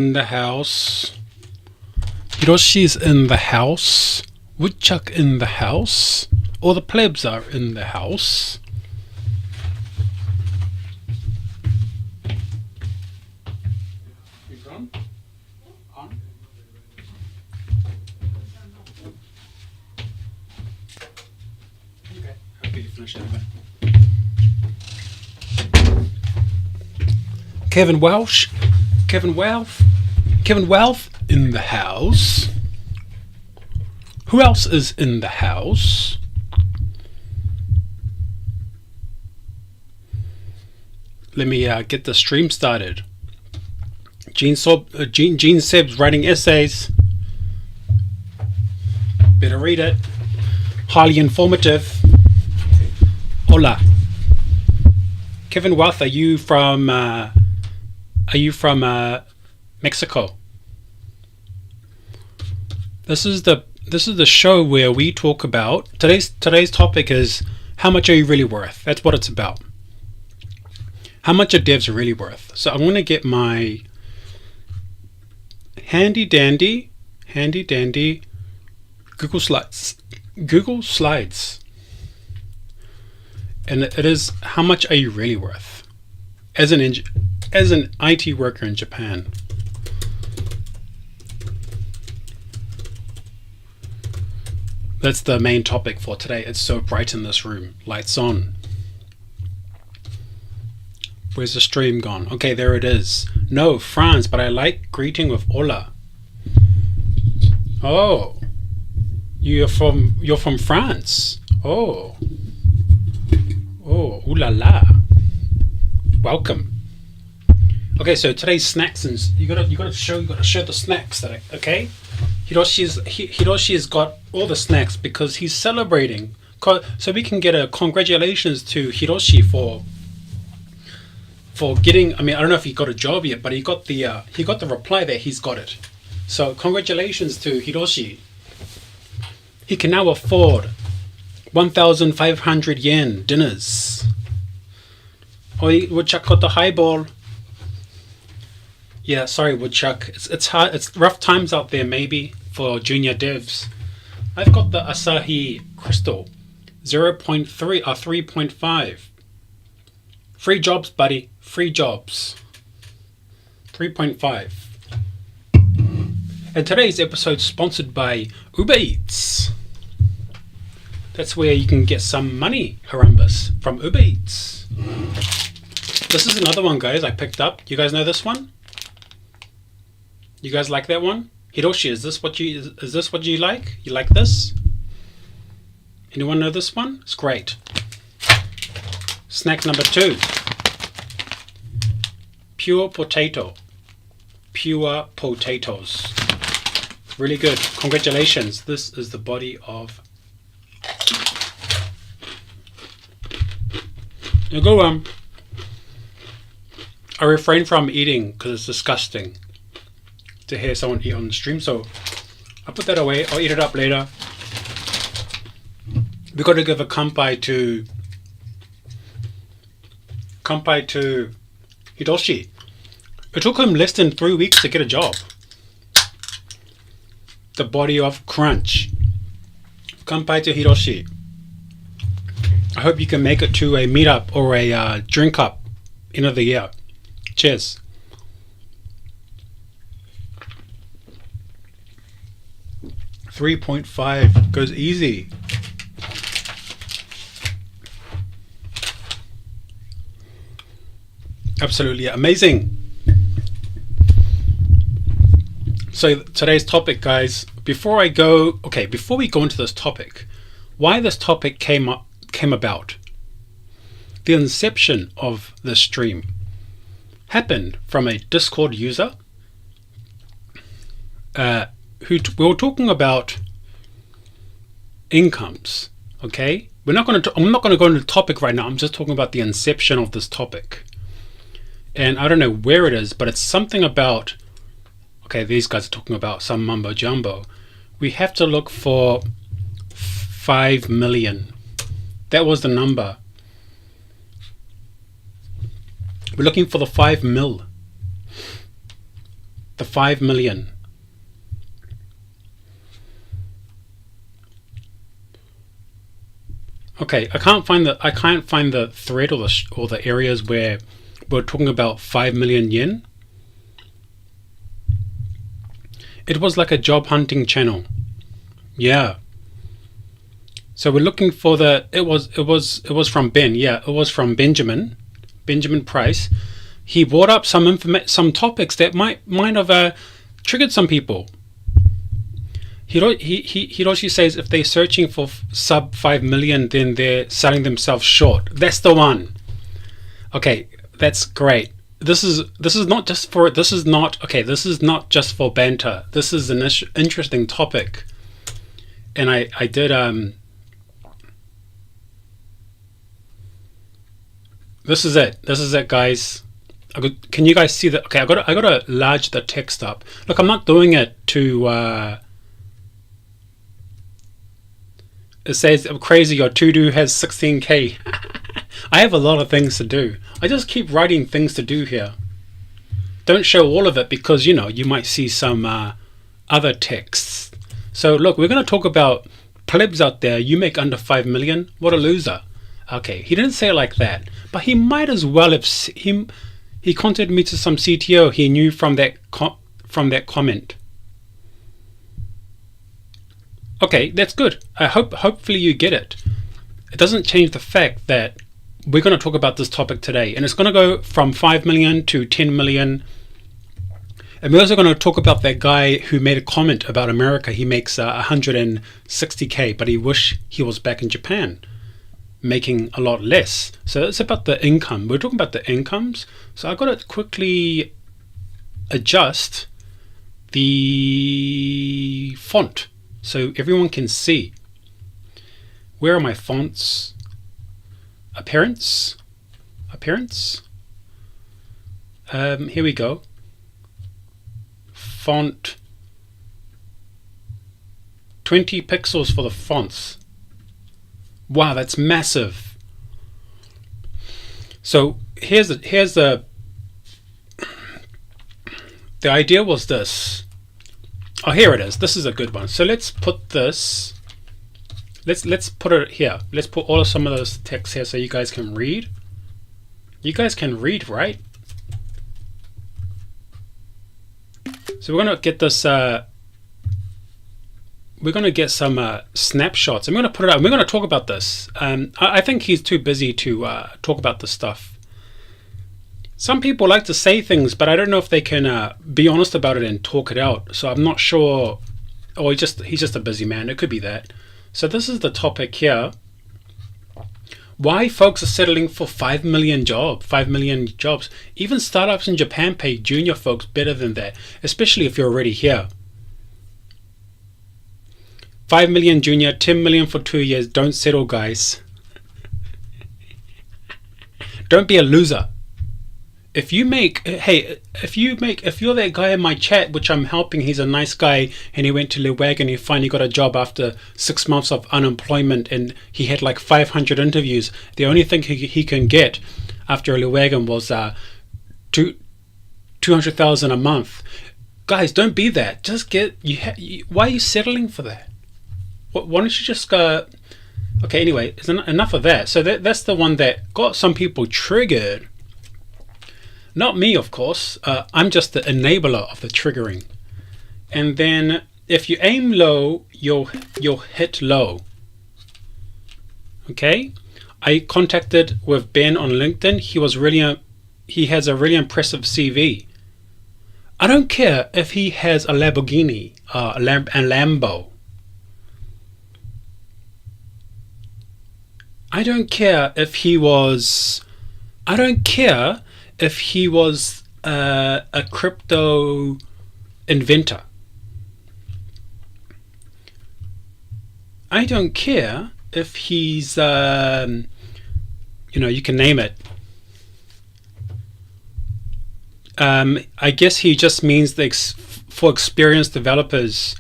In the house. Hiroshi's in the house. Woodchuck in the house. All the plebs are in the house. You've gone? On? Okay, I'll be finished in a bit. Kevin Welsh in the house. Who else is in the house? Let me get the stream started. Gene Seb's writing essays. Better read it. Highly informative. Hola. Kevin Wealth, are you from Mexico? This is the show where we talk about today's topic is how much are you really worth? That's what it's about. How much are devs really worth? So I'm going to get my handy dandy Google Slides, and it is how much are you really worth as an IT worker in Japan. That's the main topic for today. It's so bright in this room. Lights on. Where's the stream gone? Okay, there it is. No, France, but I like greeting with hola. Oh, you're from France. Oh, ooh la la. Welcome. Okay, so today's snacks, and you gotta show the snacks that okay. Hiroshi has got all the snacks because he's celebrating. So we can get a congratulations to Hiroshi for getting. I mean, I don't know if he got a job yet, but he got the reply that he's got it. So congratulations to Hiroshi. He can now afford 1,500 yen dinners. Oi, Woodchuck got the highball. Yeah, sorry Woodchuck. It's hard. It's rough times out there maybe for junior devs. I've got the Asahi Crystal 0.3 or 3.5. Free jobs, buddy. Free jobs. 3.5. And today's episode is sponsored by Uber Eats. That's where you can get some money, Harambas, from Uber Eats. This is another one, guys, I picked up. You guys know this one? You guys like that one? Hiroshi, is this what you like? You like this? Anyone know this one? It's great. Snack number 2. Pure potato. Pure potatoes. Really good. Congratulations. This is the body of... Now go on. I refrain from eating because it's disgusting to hear someone eat on the stream, so I'll put that away. I'll eat it up later. We got to give a kanpai to Hiroshi. It took him less than 3 weeks to get a job. The body of crunch. Kanpai to Hiroshi. I hope you can make it to a meetup or a drink up end of the year. Cheers. $3.5 goes easy. Absolutely amazing. So today's topic, guys, before we go into this topic, why this topic came about. The inception of the stream happened from a Discord user we were talking about incomes. Okay, I'm not going to go into the topic right now. I'm just talking about the inception of this topic, and I don't know where it is, but it's something about. Okay, these guys are talking about some mumbo jumbo. We have to look for 5 million. That was the number. We're looking for the 5 mil. The 5 million. Okay, I can't find the thread or the areas where we're talking about 5 million yen. It was like a job hunting channel. Yeah. So we're looking for it was from Ben. Yeah, it was from Benjamin Price. He brought up some topics that might have triggered some people. Hiroshi says if they're searching for sub 5 million, then they're selling themselves short. That's the one. Okay, that's great. This is not just for this is not just for banter. This is an interesting topic, and I did This is it, guys. Can you guys see that? Okay, I gotta enlarge the text up. Look, I'm not doing it to. It says, I'm crazy, your to-do has 16k. I have a lot of things to do. I just keep writing things to do here. Don't show all of it because, you might see some other texts. So look, we're going to talk about plebs out there. You make under 5 million. What a loser. Okay, he didn't say it like that. But he might as well have... He contacted me to some CTO he knew from that comment. Okay, that's good. Hopefully you get it. It doesn't change the fact that we're going to talk about this topic today, and it's going to go from 5 million to 10 million. And we're also going to talk about that guy who made a comment about America. He makes 160k, but he wish he was back in Japan, making a lot less. So it's about the income. We're talking about the incomes. So I've got to quickly adjust the font so everyone can see. Where are my fonts? Appearance. Here we go. Font. 20 pixels for the fonts. Wow, that's massive. So here's the idea was this. Oh, here it is. This is a good one. So let's put this. Let's put it here. Let's put some of those text here so you guys can read. You guys can read, right? So we're gonna get this. We're gonna get some snapshots. I'm gonna put it out. We're gonna talk about this. I think he's too busy to talk about this stuff. Some people like to say things, but I don't know if they can be honest about it and talk it out. So I'm not sure. Oh, he's just a busy man. It could be that. So this is the topic here. Why folks are settling for 5 million jobs. Even startups in Japan pay junior folks better than that, especially if you're already here. 5 million junior, 10 million for 2 years. Don't settle, guys. Don't be a loser. If you're that guy in my chat, which I'm helping, he's a nice guy, and he went to Lewagan, he finally got a job after 6 months of unemployment, and he had like 500 interviews. The only thing he can get after Lewagan was 200,000 a month. Guys, don't be that. Just get why are you settling for that? Why don't you just go? Okay, anyway, enough of that. So that's the one that got some people triggered. Not me, of course. I'm just the enabler of the triggering. And then if you aim low, you'll hit low. Okay? I contacted with Ben on LinkedIn. He has a really impressive CV. I don't care if he has a Lamborghini, a Lambo. I don't care if he was a crypto inventor. I don't care if he's, you can name it. I guess he just means for experienced developers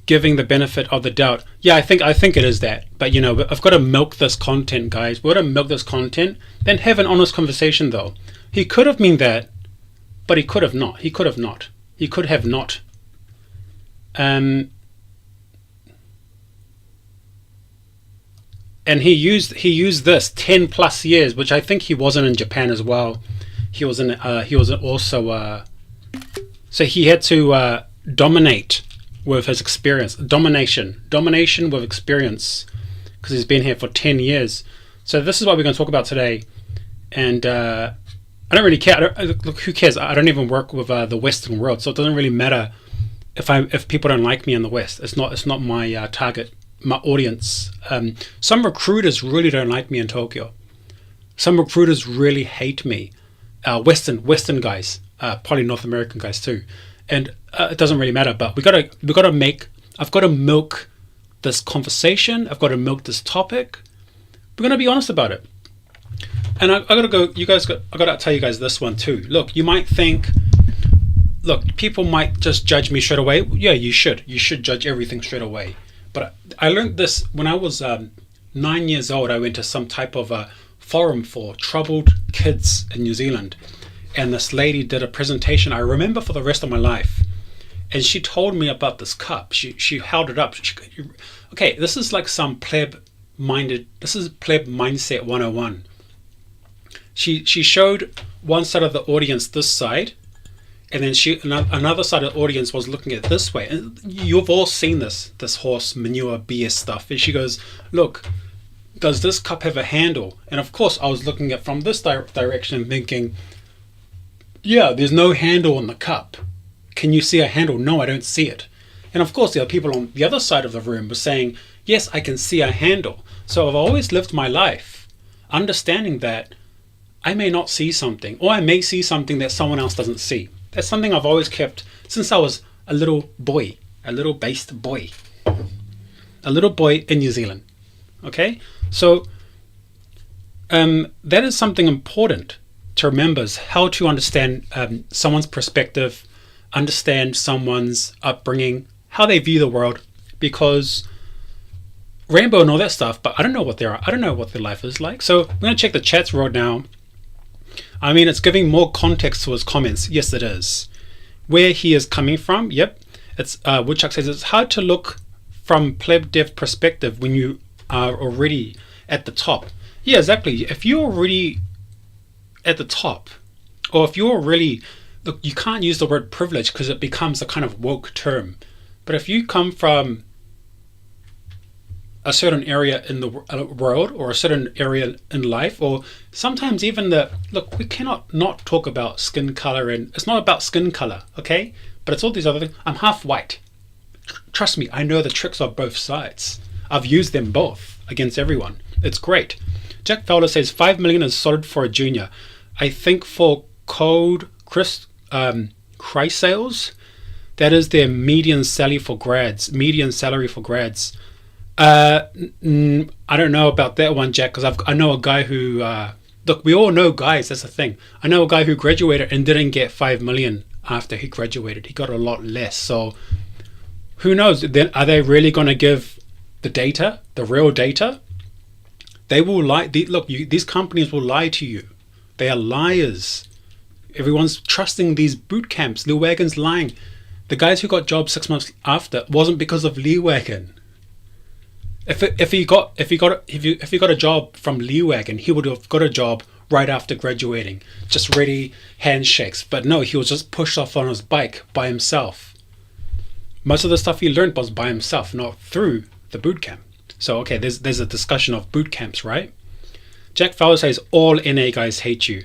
giving the benefit of the doubt. Yeah, I think it is that. But I've got to milk this content, guys. We're going to milk this content. Then have an honest conversation, though. He could have meant that, but he could have not. He could have not. And he used this 10 plus years, which I think he wasn't in Japan as well. He was also so he had to dominate with his experience. Domination with experience, because he's been here for 10 years. So this is what we're going to talk about today. And I don't really care. Look, who cares? I don't even work with the Western world, so it doesn't really matter if people don't like me in the West. It's not my target, my audience. Some recruiters really don't like me in Tokyo. Some recruiters really hate me. Western guys, probably North American guys too. And it doesn't really matter. But I've got to milk this conversation. I've got to milk this topic. We're gonna be honest about it. And I gotta go. I gotta tell you guys this one too. Look, you might think. Look, people might just judge me straight away. Yeah, you should. You should judge everything straight away. But I learned this when I was 9 years old. I went to some type of a forum for troubled kids in New Zealand, and this lady did a presentation I remember for the rest of my life. And she told me about this cup. She held it up. Okay, this is like some pleb mindset 101. She showed one side of the audience this side, and then another side of the audience was looking at it this way. And you've all seen this horse manure BS stuff. And she goes, look, does this cup have a handle? And of course I was looking at from this direction and thinking, yeah, there's no handle on the cup. Can you see a handle? No, I don't see it. And of course the other people on the other side of the room were saying, yes, I can see a handle. So I've always lived my life understanding that I may not see something, or I may see something that someone else doesn't see. That's something I've always kept since I was a little boy, a little boy in New Zealand. Okay, so that is something important to remember, is how to understand someone's perspective, understand someone's upbringing, how they view the world, because rainbow and all that stuff, but I don't know what they are. I don't know what their life is like. So I'm going to check the chats right now. I mean, it's giving more context to his comments. Yes, it is. Where he is coming from. Yep. It's Woodchuck says it's hard to look from pleb dev perspective when you are already at the top. Yeah, exactly. If you're already at the top, or if you're really, look, you can't use the word privilege because it becomes a kind of woke term. But if you come from a certain area in the world, or a certain area in life, or sometimes even look, we cannot not talk about skin color, and it's not about skin color, okay? But it's all these other things. I'm half white. Trust me, I know the tricks of both sides. I've used them both against everyone. It's great. Jack Fowler says 5 million is solid for a junior. I think for Code Chris sales, that is their median salary for grads. I don't know about that one, Jack, because I know a guy who look, we all know guys, that's the thing. I know a guy who graduated and didn't get 5 million after he graduated. He got a lot less. So who knows? Then are they really going to give the data, the real data? They will lie. These companies will lie to you. They are liars. Everyone's trusting these boot camps. Lil Wagon's lying. The guys who got jobs 6 months after wasn't because of Lee Wagon. If he got a job from Lee Wagon, he would have got a job right after graduating, just ready handshakes. But no, he was just pushed off on his bike by himself. Most of the stuff he learned was by himself, not through the boot camp. So okay, there's a discussion of boot camps, right? Jack Fowler says all NA guys hate you,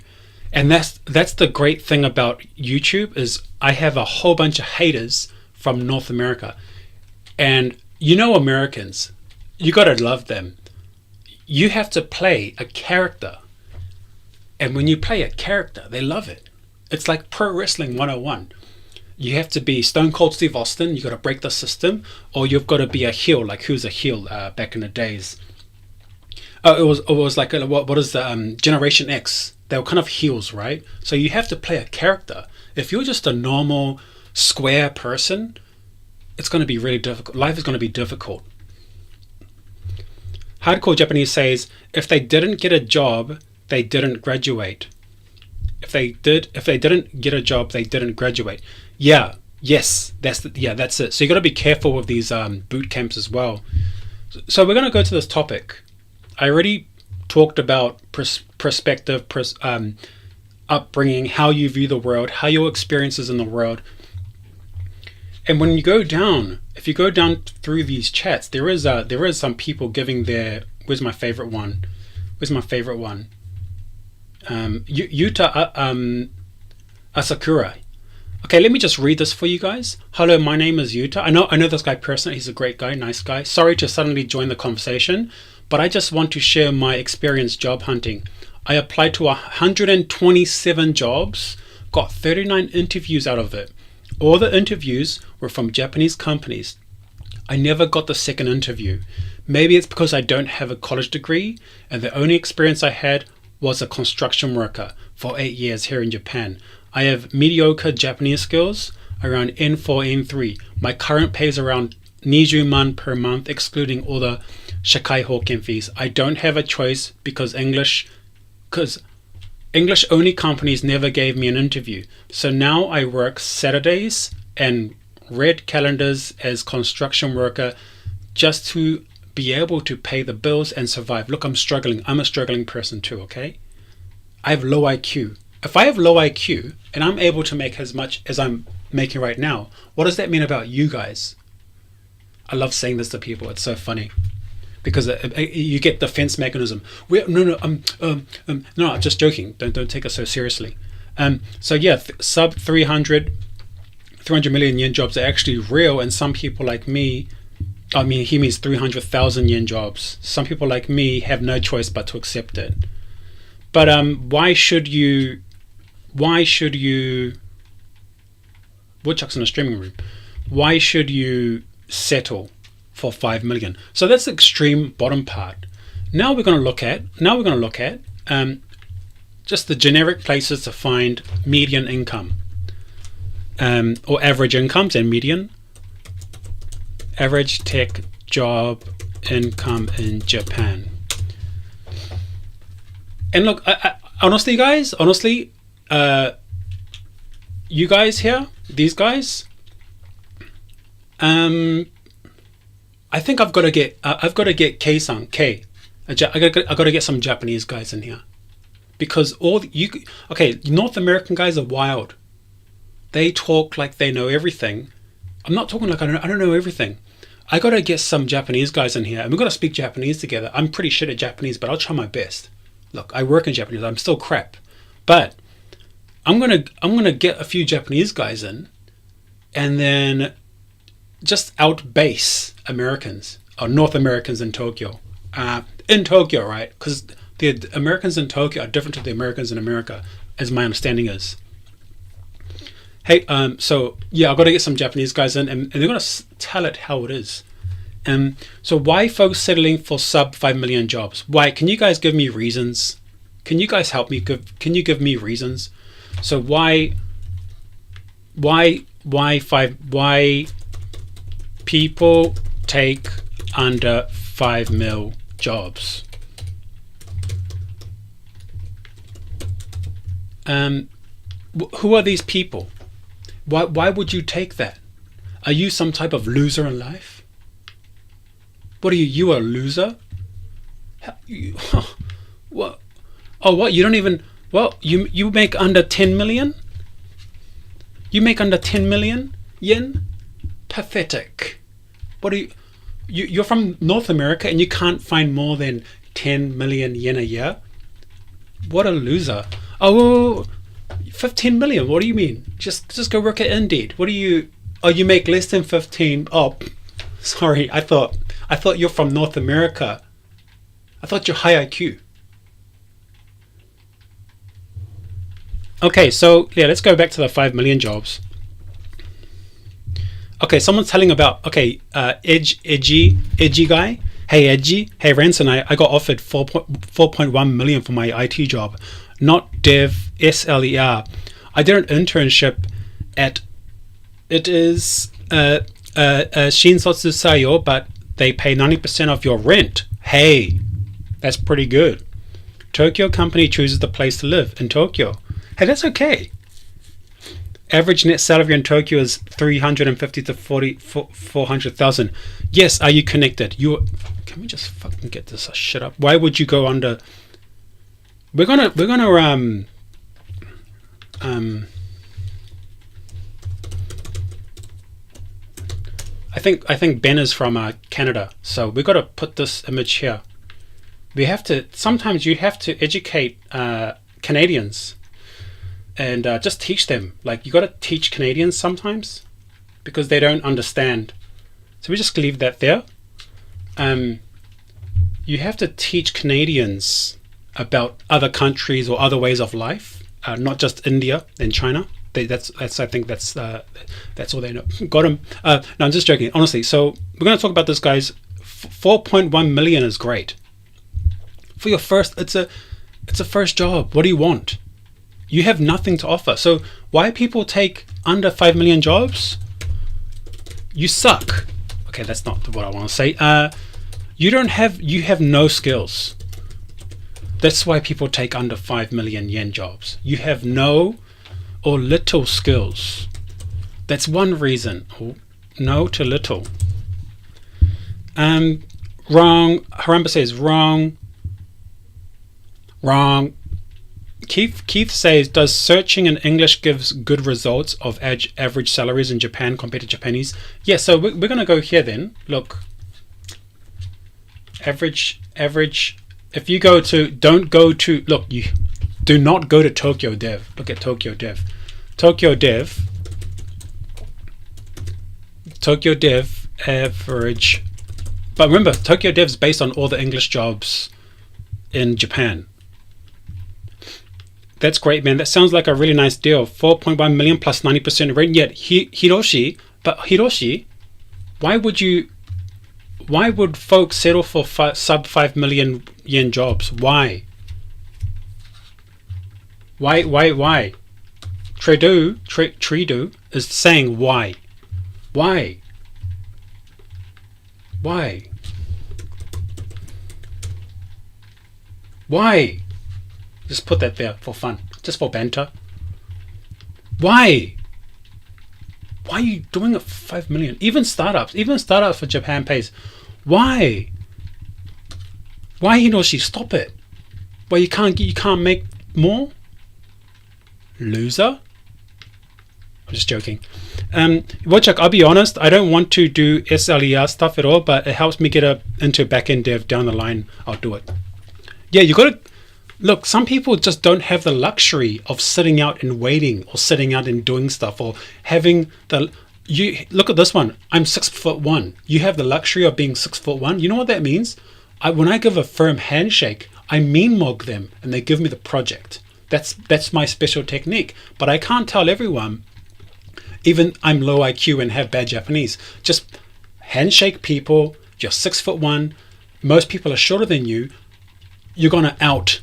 and that's the great thing about YouTube, is I have a whole bunch of haters from North America, and Americans. You gotta love them. You have to play a character. And when you play a character, they love it. It's like Pro Wrestling 101. You have to be Stone Cold Steve Austin, you gotta break the system, or you've gotta be a heel, like who's a heel back in the days. It was like, what is the Generation X? They were kind of heels, right? So you have to play a character. If you're just a normal square person, it's gonna be really difficult. Life is gonna be difficult. Hardcore Japanese says, if they didn't get a job, they didn't graduate. If they didn't get a job, they didn't graduate. Yeah, yes, that's it. So you got to be careful with these boot camps as well. So we're going to go to this topic. I already talked about perspective, upbringing, how you view the world, how your experiences in the world. And when you go down, if you go down through these chats, there is some people giving their. Where's my favorite one? Yuta Asakura. Okay, let me just read this for you guys. Hello, my name is Yuta. I know this guy personally. He's a great guy, nice guy. Sorry to suddenly join the conversation, but I just want to share my experience job hunting. I applied to 127 jobs, got 39 interviews out of it. All the interviews were from Japanese companies. I never got the second interview. Maybe it's because I don't have a college degree, and the only experience I had was a construction worker for 8 years here in Japan. I have mediocre Japanese skills, around N4, N3. My current pay is around 20 man per month, excluding all the shakai hoken fees. I don't have a choice because English only companies never gave me an interview. So now I work Saturdays and red calendars as construction worker just to be able to pay the bills and survive. Look, I'm struggling. I'm a struggling person too, okay? I have low IQ. If I have low IQ and I'm able to make as much as I'm making right now, what does that mean about you guys? I love saying this to people. It's so funny because you get defense mechanism. No, I'm just joking. Don't take us so seriously. So yeah, sub 300 million yen jobs are actually real, and some people like me, I mean, he means 300,000 yen jobs. Some people like me have no choice but to accept it. But why should you? Woodchuck's in a streaming room. Why should you settle for 5 million? So that's the extreme bottom part. Now we're going to look at just the generic places to find median income, or average incomes and median. Average tech job income in Japan. And look, honestly, guys, you guys here, these guys, I think I've got to get K-san. I got to get some Japanese guys in here, because North American guys are wild. They talk like they know everything. I'm not talking like I don't know everything. I got to get some Japanese guys in here, and we've got to speak Japanese together. I'm pretty shit at Japanese, but I'll try my best. Look, I work in Japanese. I'm still crap, but I'm gonna get a few Japanese guys in, and then just outbase Americans or North Americans in Tokyo. In Tokyo, right? Because the Americans in Tokyo are different to the Americans in America, as my understanding is. Hey, so yeah, I've got to get some Japanese guys in, and they're going to tell it how it is. So why folks settling for sub 5 million jobs? Why? Can you guys give me reasons? Can you guys help me? Can you give me reasons? So why people take under 5 mil jobs? Who are these people? Why would you take that? Are you some type of loser in life? What are you? You a loser? What? Oh, what? You don't even. Well, you make under 10 million. You make under 10 million yen. Pathetic. What are you? You're from North America and you can't find more than 10 million yen a year. What a loser. Oh, 15 million. What do you mean? Just go work at Indeed. What do you? Oh, you make less than 15. Oh, sorry. I thought you're from North America. I thought you're high IQ. Okay, so yeah, let's go back to the 5 million jobs. Okay, someone's telling about, Edgy guy. Hey, Edgy. Hey, Ranson, I got offered 4.1 million for my IT job, not Dev SLER. I did an internship at, it is Shinsotsu Sayo, but they pay 90% of your rent. Hey, that's pretty good. Tokyo company chooses the place to live in Tokyo. Hey, that's okay. Average net salary in Tokyo is 350 to 400,000. Yes, are you connected? Can we just fucking get this shit up? Why would you go under? We're gonna I think Ben is from Canada, so we got to put this image here. We have to. Sometimes you have to educate Canadians and just teach them. Like, you got to teach Canadians sometimes because they don't understand. So we just leave that there. You have to teach Canadians about other countries or other ways of life, not just India and China. I think that's all they know. Got him. No, I'm just joking. Honestly, so we're going to talk about this, guys. 4.1 million is great for your first. It's a first job. What do you want? You have nothing to offer. So why people take under 5 million jobs? You suck. Okay, that's not what I want to say. You have no skills. That's why people take under 5 million yen jobs. You have no or little skills. That's one reason. No to little. Wrong. Haramba says wrong. Wrong. Keith says, does searching in English gives good results of average salaries in Japan compared to Japanese? Yeah, so we're going to go here then. Look. Average. If you go to, you do not go to Tokyo Dev. Look at Tokyo Dev. Tokyo Dev average. But remember, Tokyo Dev is based on all the English jobs in Japan. That's great, man. That sounds like a really nice deal. 4.1 million plus 90% rate. Yet Hiroshi, why would folks settle for sub 5 million yen jobs? Why? Tredu is saying why? Why? Just put that there for fun, just for banter. Why are you doing it for 5 million? Even startups for Japan pays. Why Hiroshi, stop it? Well, you can't make more? Loser? I'm just joking. Wojciech, I'll be honest, I don't want to do SLER stuff at all, but it helps me get into backend dev down the line. I'll do it. Yeah, you gotta look, some people just don't have the luxury of sitting out and waiting, or sitting out and doing stuff, or having you look at this one. I'm 6'1". You have the luxury of being 6'1". You know what that means? When I give a firm handshake, I mean mug them and they give me the project. That's my special technique. But I can't tell everyone, even I'm low IQ and have bad Japanese. Just handshake people. You're 6'1". Most people are shorter than you. You're gonna out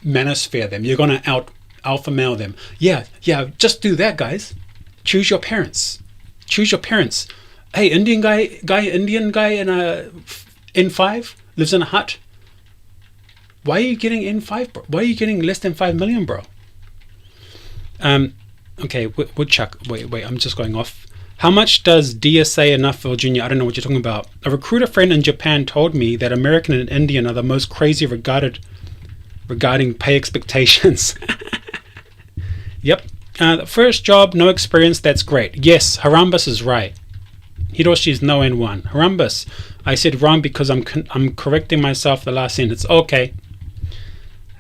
manosphere them. You're gonna out alpha male them. Yeah. Just do that, guys. Choose your parents. Hey, Indian guy in a N5 lives in a hut. Why are you getting N5, bro? Why are you getting less than 5 million, bro? Okay, Woodchuck. Wait, I'm just going off. How much does DSA enough for Virginia? I don't know what you're talking about. A recruiter friend in Japan told me that American and Indian are the most crazy regarding pay expectations. Yep. First job, no experience, that's great. Yes, Harambas is right. Hiroshi is no N1. Harambas, I said wrong because I'm correcting myself the last sentence. Okay.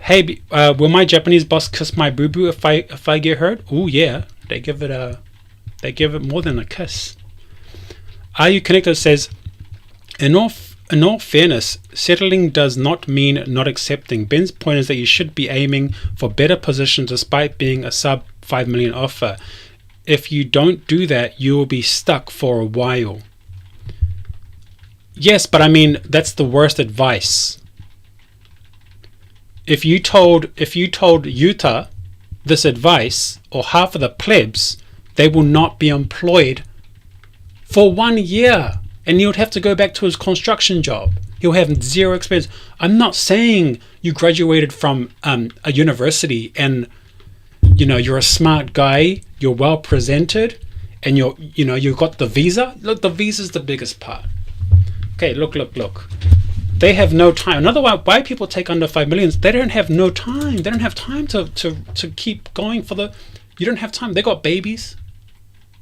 Hey, will my Japanese boss kiss my boo-boo if I get hurt? Oh yeah, they give it more than a kiss. Are you connected? Says, in all fairness, settling does not mean not accepting. Ben's point is that you should be aiming for better positions despite being a sub 5 million offer. If you don't do that, you will be stuck for a while. Yes, but I mean, that's the worst advice. If you told Utah this advice, or half of the plebs, they will not be employed for 1 year, and he would have to go back to his construction job. He'll have zero experience. I'm not saying you graduated from a university and you're a smart guy, you're well presented, and you've got the visa. Look, the visa's the biggest part. Okay, look. They have no time. Another why people take under 5 million, they don't have no time. They don't have time to keep going for the. You don't have time. They got babies.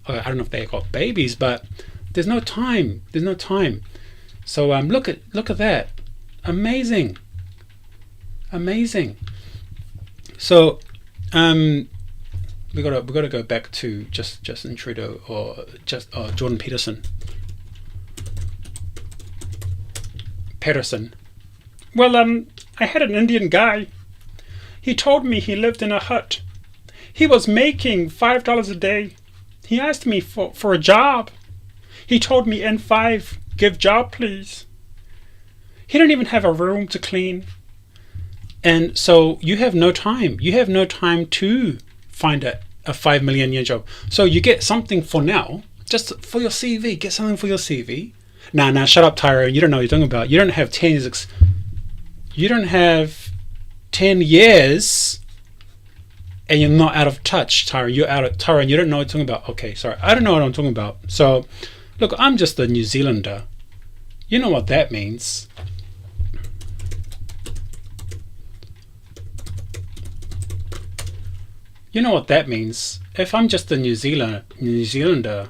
I don't know if they got babies, but there's no time. There's no time. So look at that. Amazing. So we gotta go back to Justin Trudeau or Jordan Peterson. Well, I had an Indian guy. He told me he lived in a hut. He was making $5 a day. He asked me for a job. He told me, N5, give job please. He didn't even have a room to clean. And so you have no time. You have no time to find a 5 million yen job. So you get something for now, just for your CV. Get something for your CV. Nah, shut up, Tyro. You don't know what you're talking about. You don't have 10 years. You don't have 10 years, and you're not out of touch, Tyro. You're out of Tyro, and you don't know what you're talking about. Okay, sorry. I don't know what I'm talking about. So, look, I'm just a New Zealander. You know what that means. You know what that means. If I'm just a New Zealander,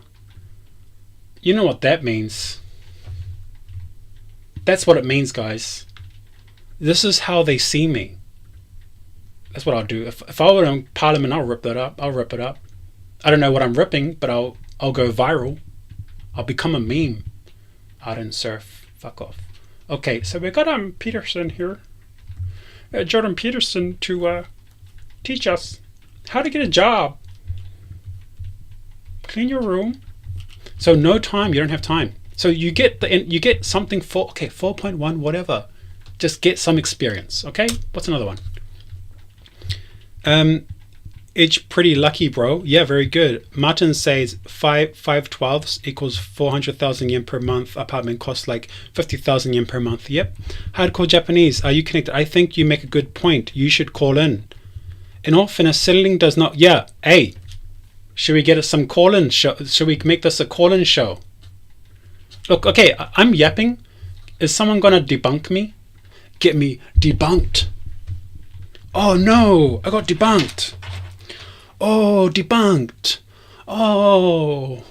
you know what that means. That's what it means, guys. This is how they see me. That's what I'll do. If I were in Parliament, I'll rip that up. I'll rip it up. I don't know what I'm ripping, but I'll go viral. I'll become a meme. I didn't surf. Fuck off. Okay, so we got Peterson here, Jordan Peterson, to teach us how to get a job. Clean your room. So no time. You don't have time. So you get something for 4.1 whatever. Just get some experience. Okay. What's another one? It's pretty lucky, bro. Yeah, very good. Martin says 5/12 equals 400,000 yen per month. Apartment costs like 50,000 yen per month. Yep. Hardcore Japanese. Are you connected? I think you make a good point. You should call in. In all fairness, settling does not. Yeah. Hey, should we get some call-in show? Should we make this a call-in show? Look, okay, I'm yapping. Is someone gonna debunk me? Get me debunked. Oh no, I got debunked. Oh, debunked. Oh,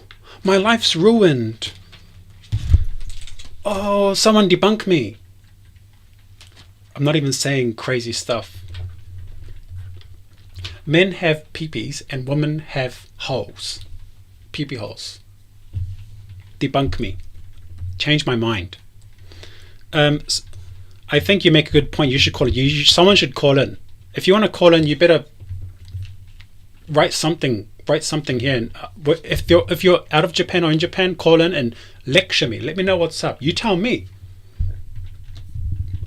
my life's ruined. Oh, someone debunk me. I'm not even saying crazy stuff. Men have peepees and women have holes. Peepee holes. Debunk me. Change my mind. I think you make a good point. You should call it. Someone should call in. If you want to call in, you better write something. Write something here. And, if you're out of Japan or in Japan, call in and lecture me. Let me know what's up. You tell me.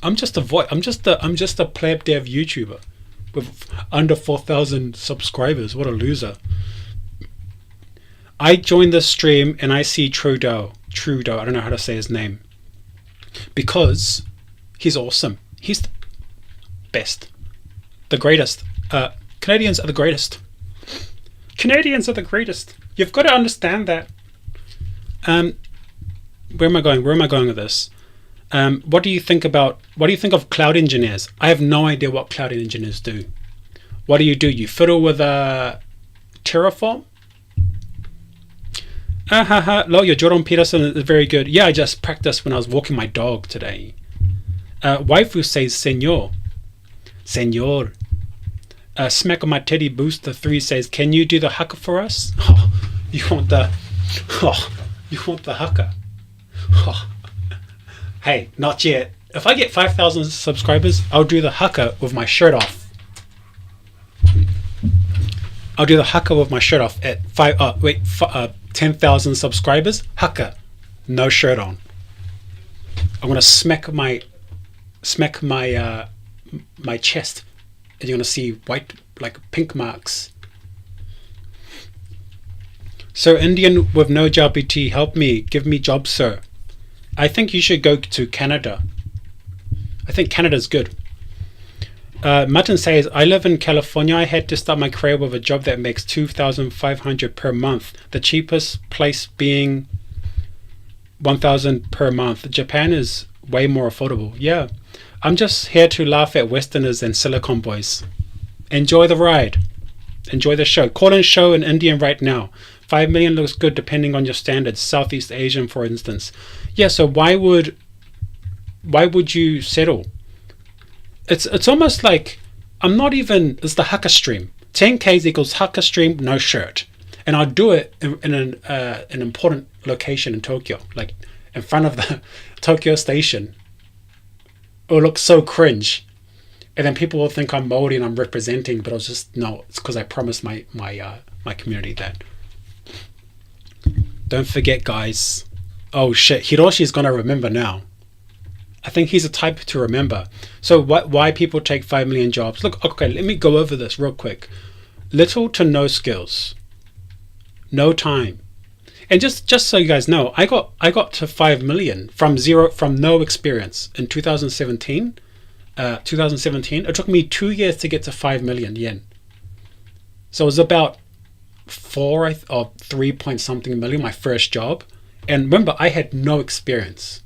I'm just a voice. I'm just a pleb dev YouTuber with under 4,000 subscribers. What a loser. I joined the stream and I see Trudeau. I don't know how to say his name. Because he's awesome. He's the best. The greatest. Canadians are the greatest. Canadians are the greatest. You've got to understand that. Where am I going with this? What do you think of cloud engineers? I have no idea what cloud engineers do. What do? You fiddle with Terraform? Your Jordan Peterson is very good. Yeah, I just practiced when I was walking my dog today. Waifu says senor. Smack on my teddy booster 3 says, can you do the haka for us? Oh, you want the haka? Oh. Hey, not yet. If I get 5,000 subscribers, I'll do the haka with my shirt off. I'll do the haka with my shirt off at 10,000 subscribers. Haka, no shirt on. I'm gonna smack my chest, and you're gonna see white, like pink marks. So Indian with no job BT, help me, give me job, sir. I think you should go to Canada. I think Canada's good. Mutton says, I live in California. I had to start my career with a job that makes $2,500 per month. The cheapest place being $1,000 per month. Japan is way more affordable. Yeah. I'm just here to laugh at Westerners and Silicon boys. Enjoy the ride. Enjoy the show. Call in show in Indian right now. 5 million looks good depending on your standards. Southeast Asian, for instance. Yeah, so why would you settle? It's almost like it's the haka stream. 10Ks equals haka stream, no shirt. And I'll do it in an important location in Tokyo, like in front of the Tokyo station. It'll look so cringe. And then people will think I'm moldy and I'm representing, but it's because I promised my community that. Don't forget, guys. Oh shit, Hiroshi's gonna remember now. I think he's a type to remember. So why people take 5 million jobs? Look, okay, let me go over this real quick. Little to no skills, no time, and just so you guys know, I got to 5 million from no experience in 2017. 2017. It took me 2 years to get to 5 million yen. So it was about 3 point something million my first job, and remember I had no experience.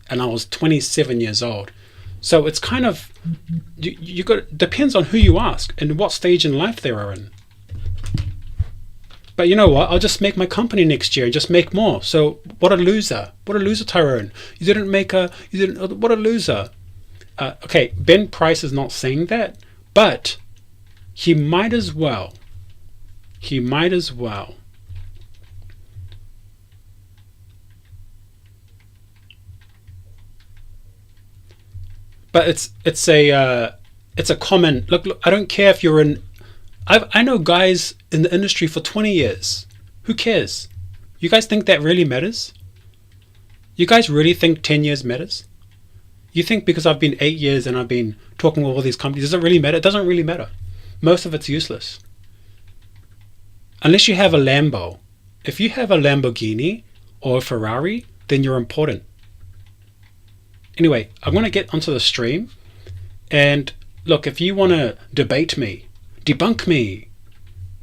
And I was 27 years old. So it's kind of, you got, depends on who you ask and what stage in life they are in. But you know what? I'll just make my company next year and just make more. So what a loser. What a loser, Tyrone. What a loser. Okay, Ben Price is not saying that, but he might as well. But it's a common look. I don't care if you're in. I know guys in the industry for 20 years. Who cares? You guys think that really matters? You guys really think 10 years matters? You think because I've been 8 years and I've been talking with all these companies, does it really matter? It doesn't really matter. Most of it's useless. Unless you have a Lambo. If you have a Lamborghini or a Ferrari, then you're important. Anyway, I'm going to get onto the stream. And look, if you want to debate me, debunk me,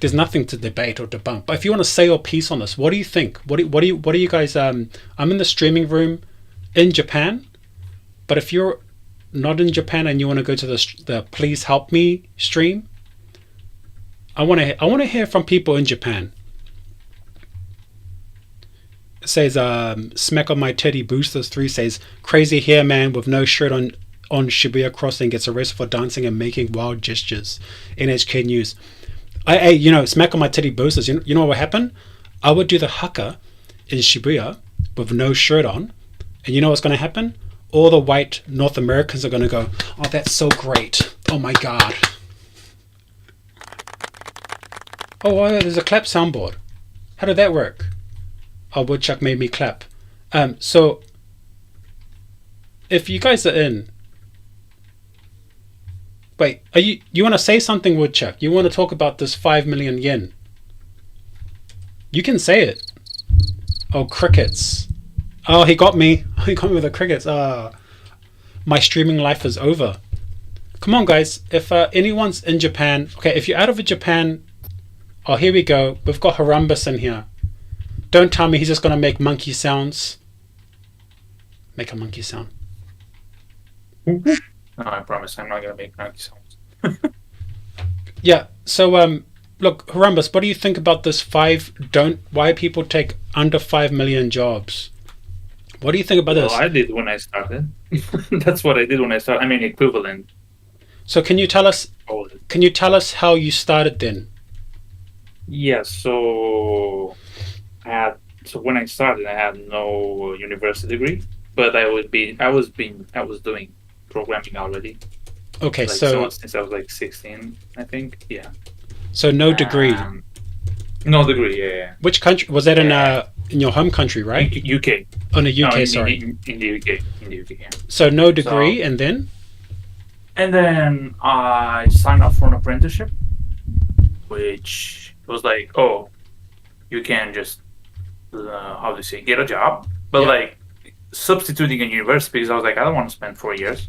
there's nothing to debate or debunk. But if you want to say your piece on this, what do you think? What do you guys? I'm in the streaming room in Japan. But if you're not in Japan and you want to go to the Please Help Me stream, I want to hear from people in Japan. It says, Smack on My Teddy Boosters 3 says, crazy hair man with no shirt on Shibuya Crossing gets arrested for dancing and making wild gestures. NHK News. Smack on My Teddy Boosters. You know what would happen? I would do the haka in Shibuya with no shirt on. And you know what's going to happen? All the white North Americans are going to go, oh, that's so great. Oh, my God. Oh, there's a clap soundboard. How did that work? Oh, Woodchuck made me clap. So, if you guys are in... Wait, you want to say something, Woodchuck? You want to talk about this 5 million yen? You can say it. Oh, crickets. Oh, he got me. He got me with the crickets. My streaming life is over. Come on, guys. If anyone's in Japan... Okay, if you're out of Japan... Oh, here we go. We've got Harumbus in here. Don't tell me he's just going to make monkey sounds. Make a monkey sound. No, I promise I'm not going to make monkey sounds. Yeah, so, look, Harumbus, what do you think about this why people take under 5 million jobs? What do you think about this? Well, I did when I started. That's what I did when I started. I mean, equivalent. So can you tell us how you started then? Yes, so when I started, I had no university degree, but I was doing programming already. Okay, so since I was like 16, I think, yeah. So no degree. No degree, yeah. Which country was that in your home country, right? UK. Oh, in the UK, no, sorry. In the UK, yeah. So no degree, and then? And then I signed up for an apprenticeship, which was like, oh, you can just get a job, but like substituting in university, because I was like, I don't want to spend 4 years.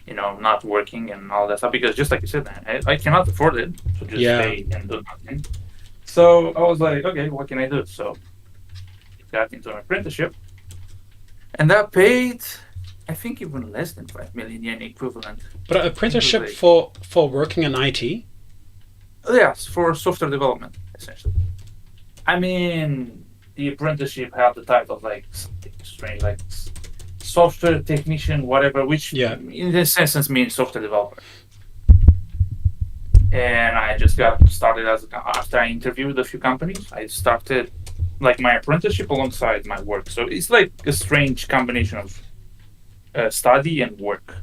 not working and all that stuff, because just like you said, man, I cannot afford it to just stay and do nothing. So I was like, okay, what can I do? So got into an apprenticeship, and that paid, I think, even less than 5 million yen equivalent. But an apprenticeship for working in IT? Yes, for software development, essentially. I mean, the apprenticeship had the title like something strange, like software technician, whatever, which in this essence means software developer. And I just got started after I interviewed a few companies. I started like my apprenticeship alongside my work. So it's like a strange combination of study and work.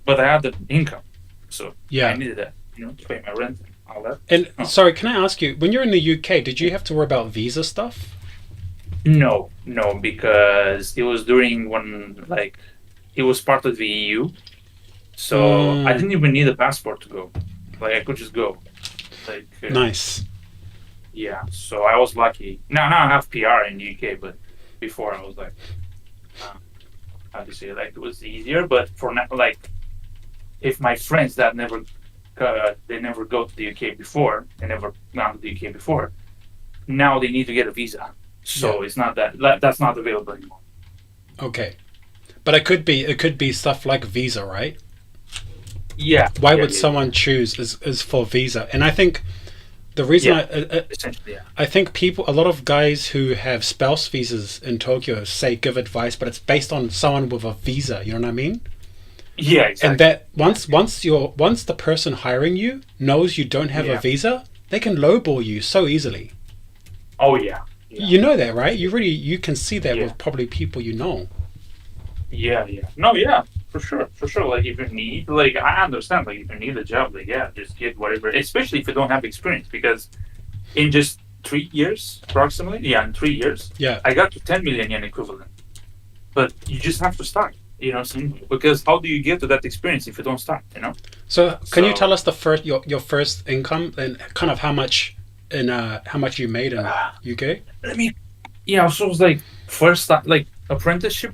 But I had an income, so I needed that, to pay my rent and all that. And sorry, can I ask you, when you're in the UK, did you have to worry about visa stuff? No, because it was during when it was part of the EU, so I didn't even need a passport to go. Like I could just go. Nice. Yeah, so I was lucky. Now I have PR in the UK, but before I was like, how to say, it was easier. But for now, if my friends that never go to the UK before, they never gone to the UK before, now they need to get a visa. So it's not that's not available anymore. Okay, but it could be stuff like visa, right? Yeah. Why would someone choose is for visa? And I think the reason I think a lot of guys who have spouse visas in Tokyo say give advice, but it's based on someone with a visa. You know what I mean? Yeah, exactly. And that once the person hiring you knows you don't have a visa, they can lowball you so easily. Oh yeah. You know that, right? You can see that with probably people you know. Yeah. No, yeah, for sure. Like if you need, I understand, if you need a job, just get whatever. Especially if you don't have experience, because in just 3 years, approximately, in 3 years, I got to 10 million yen equivalent. But you just have to start, because how do you get to that experience if you don't start, So can you tell us your first income and kind of how much you made in UK? So it was first apprenticeship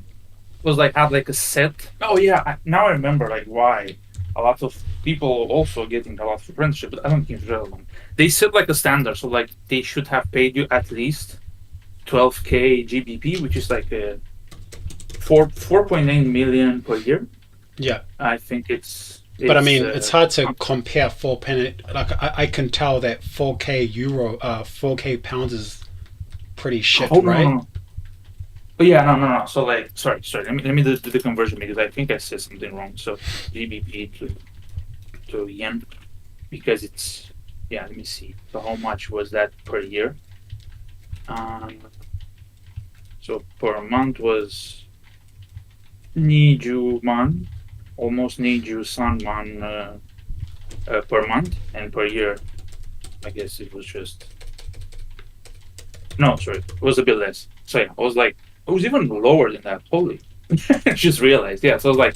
was had a set. Oh yeah, now I remember why a lot of people also getting a lot of apprenticeship, but I don't think it's relevant. They set a standard, so they should have paid you at least 12k GBP, which is 4.9 million per year. Yeah, I think it's. But I mean, it's hard to compare 4 penny. I can tell that 4k pounds is pretty shit, right? No. But no. So sorry. Let me do the conversion, because I think I said something wrong. So GBP to yen, because it's Let me see. So how much was that per year? So per month was Niju-man, almost Niju-san-man per month, and per year, I guess it was just. No, sorry, it was a bit less. So I was it was even lower than that. Holy, I just realized. Yeah, so I was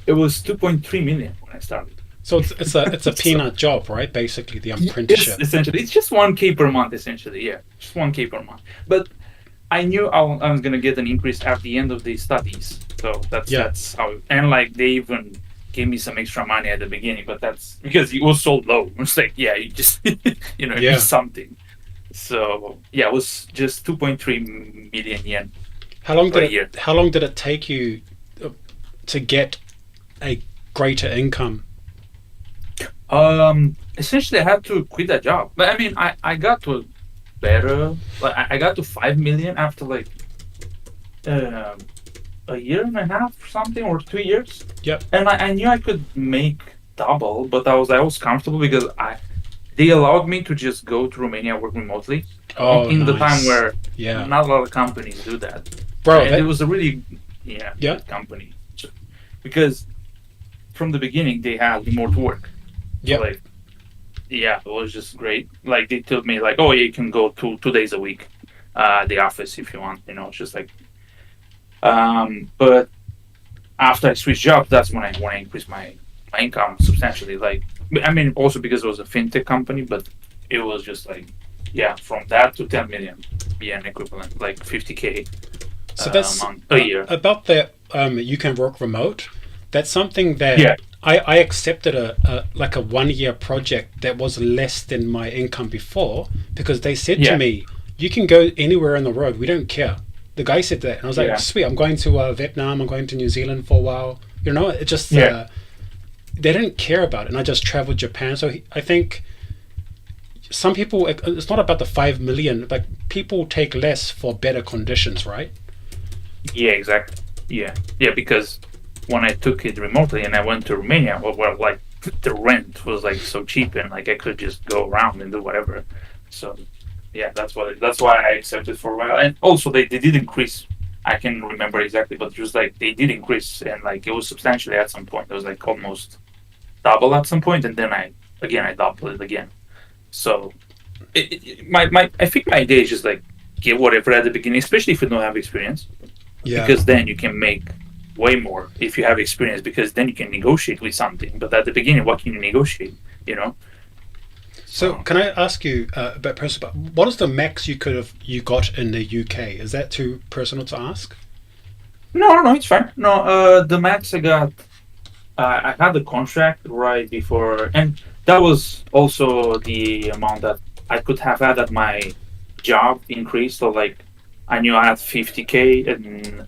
it was 2.3 million when I started. So it's a peanut job, right? Basically, the apprenticeship. Essentially, it's just 1k per month. Essentially, just 1k per month. But I knew I was gonna get an increase at the end of the studies. So that's how. And they even gave me some extra money at the beginning, but that's because it was so low. It's you just do something. So it was just 2.3 million yen. How long did it take you to get a greater income? Essentially, I had to quit that job. But I mean, I got to better. I got to 5 million after a year and a half or something, or 2 years. Yep. And I knew I could make double, but I was comfortable because they allowed me to just go to Romania, work remotely. In the time where not a lot of companies do that. Bro, and it was a really good company. Because from the beginning they had remote work. Yeah. So it was just great. They told me you can go 2 days a week the office if you want. It's just but after I switched jobs, that's when I increased my income substantially. I mean, also because it was a fintech company, but it was just from that to 10 million yen equivalent, 50k so that's a month, a year. About that, you can work remote. That's something that Yeah. I accepted a 1 year project that was less than my income before, because they said to Yeah. me, you can go anywhere in the world, we don't care. The guy said that, and I was like, Yeah. sweet, I'm going to Vietnam, I'm going to New Zealand for a while. It just Yeah. they didn't care about it, and I just traveled Japan. So I think some people, it's not about the 5 million, but people take less for better conditions, right? Yeah, exactly. Yeah, yeah, because when I took it remotely and I went to Romania, well, like the rent was like so cheap and like I could just go around and do whatever. So yeah, that's why I accepted for a while. And also they did increase. I can remember exactly, but it was like they did increase and like it was substantially at some point. It was like almost double at some point, and then I doubled it again. So I think my idea is just like get whatever at the beginning, especially if you don't have experience. Yeah. Because then you can make way more if you have experience, because then you can negotiate with something. But at the beginning, what can you negotiate? So can I ask you a bit personal? What is the max you got in the UK? Is that too personal to ask? No, it's fine. No, the max I got, I had the contract right before, and that was also the amount that I could have had at my job increased. So like, I knew I had 50K, and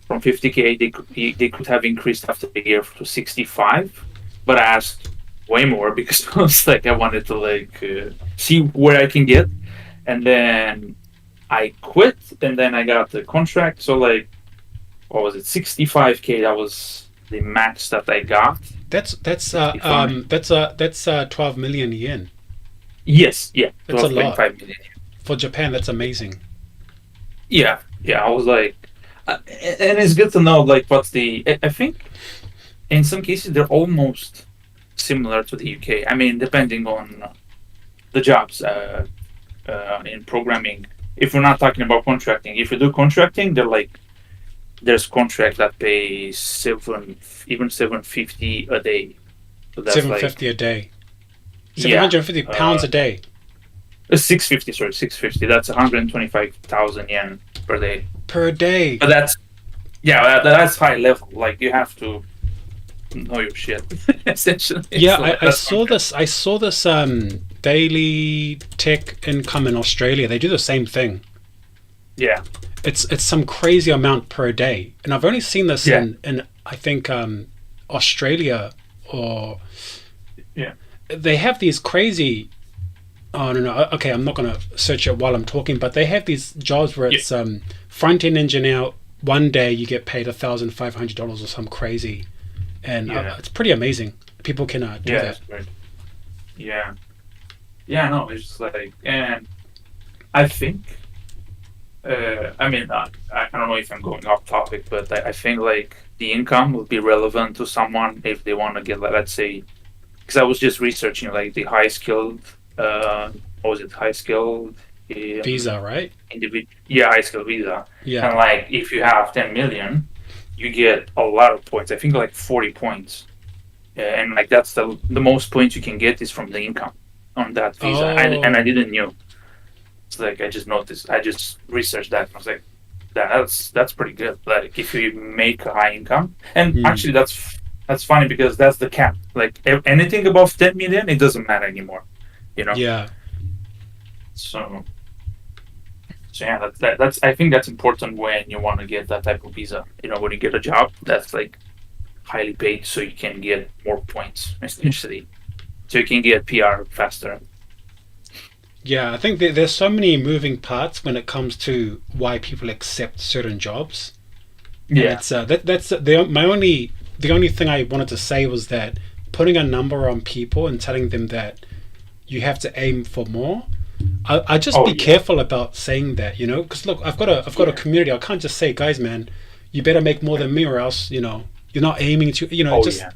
from 50K they could have increased after the year to 65, but I asked way more because I was like I wanted to see where I can get, and then I quit, and then I got the contract. So like, what was it, 65K? That was the max that I got. That's 12 million yen. Yes, yeah, That's a lot 12.5 million. for Japan. That's amazing. Yeah, I was like, and it's good to know like what's the. I think in some cases they're almost similar to the UK. I mean, depending on the jobs in programming. If we're not talking about contracting, if you do contracting, they're like there's contract that pay even 750 a day. So that's 750 like, a day. yeah, 750 pounds a day. 650. Sorry, 650. That's 125,000 yen per day. Per day. But that's high level. Like you have to know your shit, essentially. Yeah, So I saw this. I saw this daily tech income in Australia. They do the same thing. Yeah, It's some crazy amount per day, and I've only seen this Yeah. in I think Australia, or yeah, they have these crazy. Oh no, okay, I'm not gonna search it while I'm talking, but they have these jobs where it's front end engineer. One day you get paid $1,500 or some crazy, and Yeah. it's pretty amazing. People can do yeah, that. that's great. Yeah, yeah. No, it's just like, and I think. I mean, I don't know if I'm going off topic, but I think like the income will be relevant to someone if they want to get, like, let's say, because I was just researching like the high skilled, what was it, high skilled Visa, right? yeah, high skilled visa, Yeah. and like if you have 10 million, you get a lot of points. I think like 40 points, and like that's the most points you can get is from the income on that visa, and I didn't know. It's like I just noticed. I just researched that, and I was like, that's pretty good. Like if you make a high income, and actually that's funny because that's the cap. Like anything above 10 million, it doesn't matter anymore. Yeah. So yeah, that's I think that's important when you want to get that type of visa. When you get a job that's like highly paid, so you can get more points essentially, so you can get PR faster. Yeah, I think there's so many moving parts when it comes to why people accept certain jobs. Yeah, And it's the only thing I wanted to say was that putting a number on people and telling them that you have to aim for more. I just be careful about saying that, because look, I've got a community. I can't just say, guys, man, you better make more than me, or else you're not aiming to.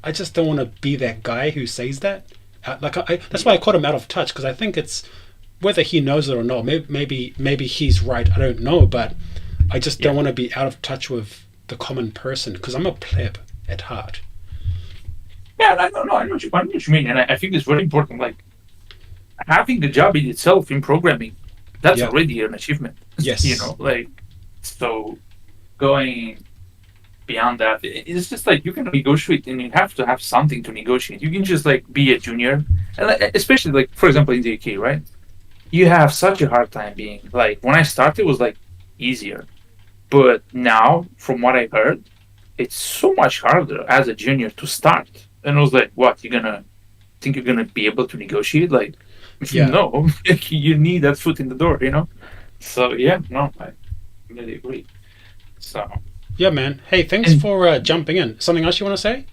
I just don't want to be that guy who says that. That's why I caught him out of touch, because I think it's. Whether he knows it or not, maybe he's right. I don't know, but I just don't want to be out of touch with the common person, because I'm a pleb at heart. Yeah, I know what you mean, and I think it's very important. Like having the job in itself in programming, that's already an achievement. Yes. Like so going beyond that, it's just like you can negotiate, and you have to have something to negotiate. You can just like be a junior, and like, especially like for example in the UK, right? You have such a hard time being like when I started it was like easier, but now from what I heard, it's so much harder as a junior to start. And I was like, what, you're gonna think you're gonna be able to negotiate? Like, Yeah. no, you need that foot in the door, you know? So yeah, no, I really agree. So Yeah, man. Hey, thanks for jumping in. Something else you want to say?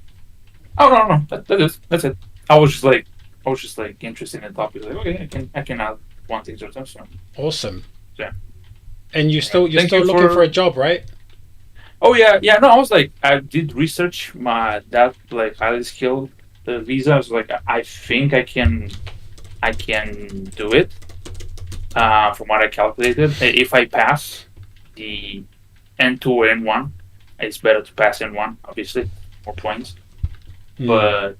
oh no, that's it. I was just like interested in the topic. Like, okay, I can add one thing to it. So Awesome. yeah. And you're still Thank still you looking for- for a job, right? Oh yeah. No, I was like, I did research that like highly skilled visa. I was like, I think I can do it. From what I calculated, if I pass the N2 or N1, it's better to pass N1, obviously, more points. But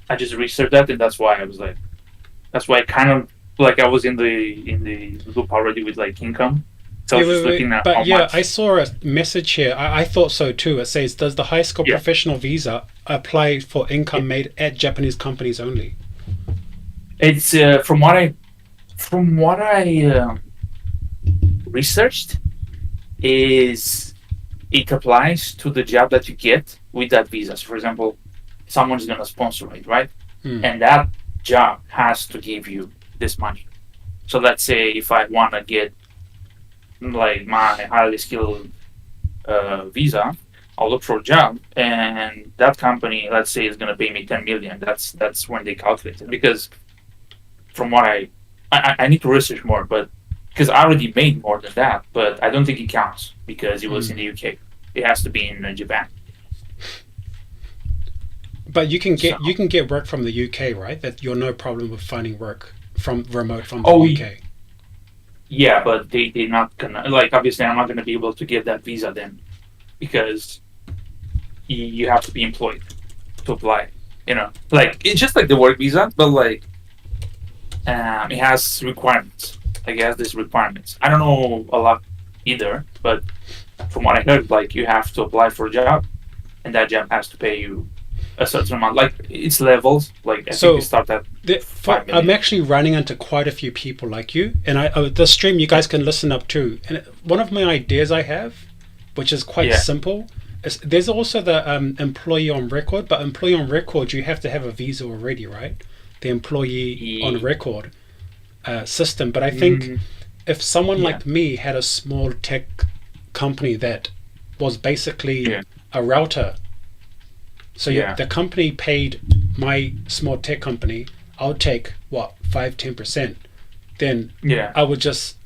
I just researched that, and that's why I kind of like I was in the loop already with like income. So I was just looking at how much. I saw a message here. I thought so too. It says, does the high school Yeah. professional visa apply for income made at Japanese companies only? It's from what I researched, is it applies to the job that you get with that visa. So for example, someone's gonna sponsor it, right? And that job has to give you this money. So let's say if I wanna get like my highly skilled visa, I'll look for a job, and that company, let's say, is gonna pay me 10 million. That's when they calculate it, because from what I need to research more, but because I already made more than that, but I don't think it counts because it was in the UK. It has to be in Japan. But you can get work from the UK, right? That you're no problem with finding work from remote from the Oh, UK. Yeah, but they're not gonna, like, obviously I'm not gonna be able to get that visa then, because you have to be employed to apply. You know, like it's just like the work visa, but like it has requirements. Like it has these requirements. I don't know a lot either, but from what I heard, like you have to apply for a job, and that job has to pay you a certain amount. Like it's levels. Like I think you start at 5 million. I'm actually running into quite a few people like you, and the stream you guys can listen up to. And one of my ideas I have, which is quite simple, is there's also the employee on record. But employee on record, you have to have a visa already, right? The employee on record system. But I think if someone like me had a small tech company that was basically a router, so the company paid my small tech company, I would take 5-10%. Then I would just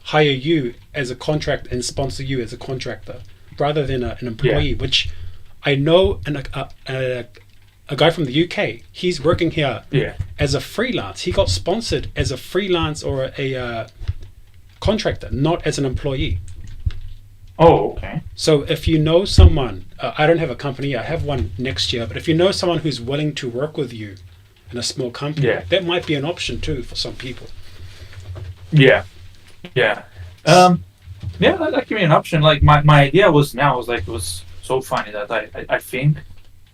hire you as a contract and sponsor you as a contractor rather than an employee, which I know a guy from the UK, he's working here as a freelance. He got sponsored as a freelance or a contractor, not as an employee. Oh, okay. So if you know someone, I don't have a company, I have one next year, but if you know someone who's willing to work with you in a small company, that might be an option too for some people. Yeah. That give me an option. Like my idea was it was so funny that I think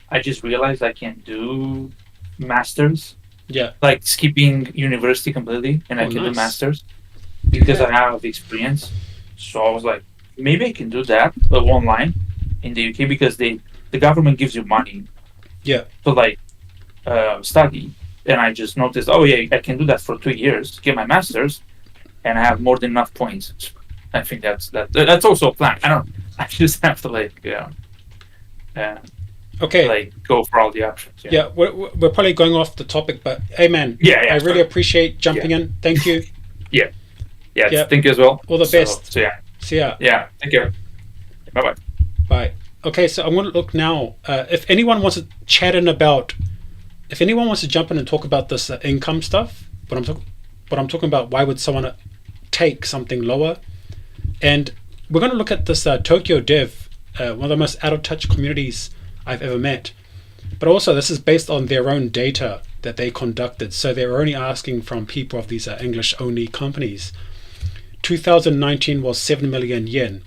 I just realized I can do masters. Yeah. Like skipping university completely, and I can do masters because I have experience. So I was like, maybe I can do that online in the UK because the government gives you money. Yeah. To like study, and I just noticed, I can do that for 2 years, get my masters, and I have more than enough points. I think that's also a plan. I just have to like go for all the options. Yeah, we're probably going off the topic, but hey man, I really appreciate jumping in. Thank you. Yeah. Thank you as well. All the best. So yeah. See ya. Yeah. Thank you. Bye. Bye. Okay, so I'm going to look now. If anyone wants to chat in about, if anyone wants to jump in and talk about this income stuff, but I'm talking about why would someone take something lower, and we're going to look at this Tokyo Dev, one of the most out of touch communities I've ever met. But also this is based on their own data that they conducted. So they're only asking from people of these English only companies. 2019 was 7 million yen.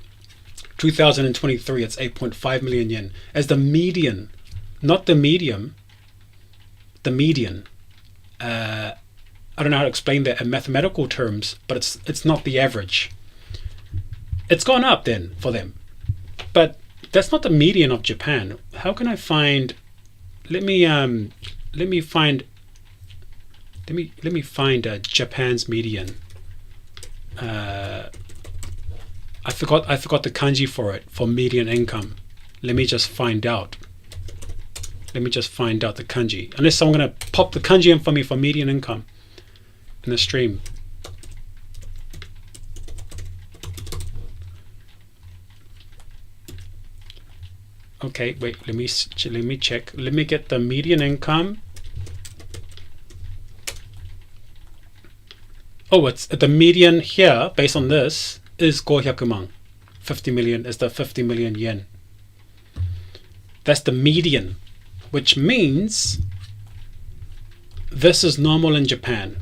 2023, it's 8.5 million yen as the median, not the medium, the median. I don't know how to explain that in mathematical terms, but it's not the average. It's gone up then for them, but that's not the median of Japan. How can I find? Let me find Japan's median. I forgot the kanji for it, for median income. Let me just find out. The kanji. Unless someone gonna pop the kanji in for me for median income in the stream. Okay, wait. Let me check. Let me get the median income. Oh, it's the median here based on this is 500 man. 50 million is the 50 million yen. That's the median, which means this is normal in Japan.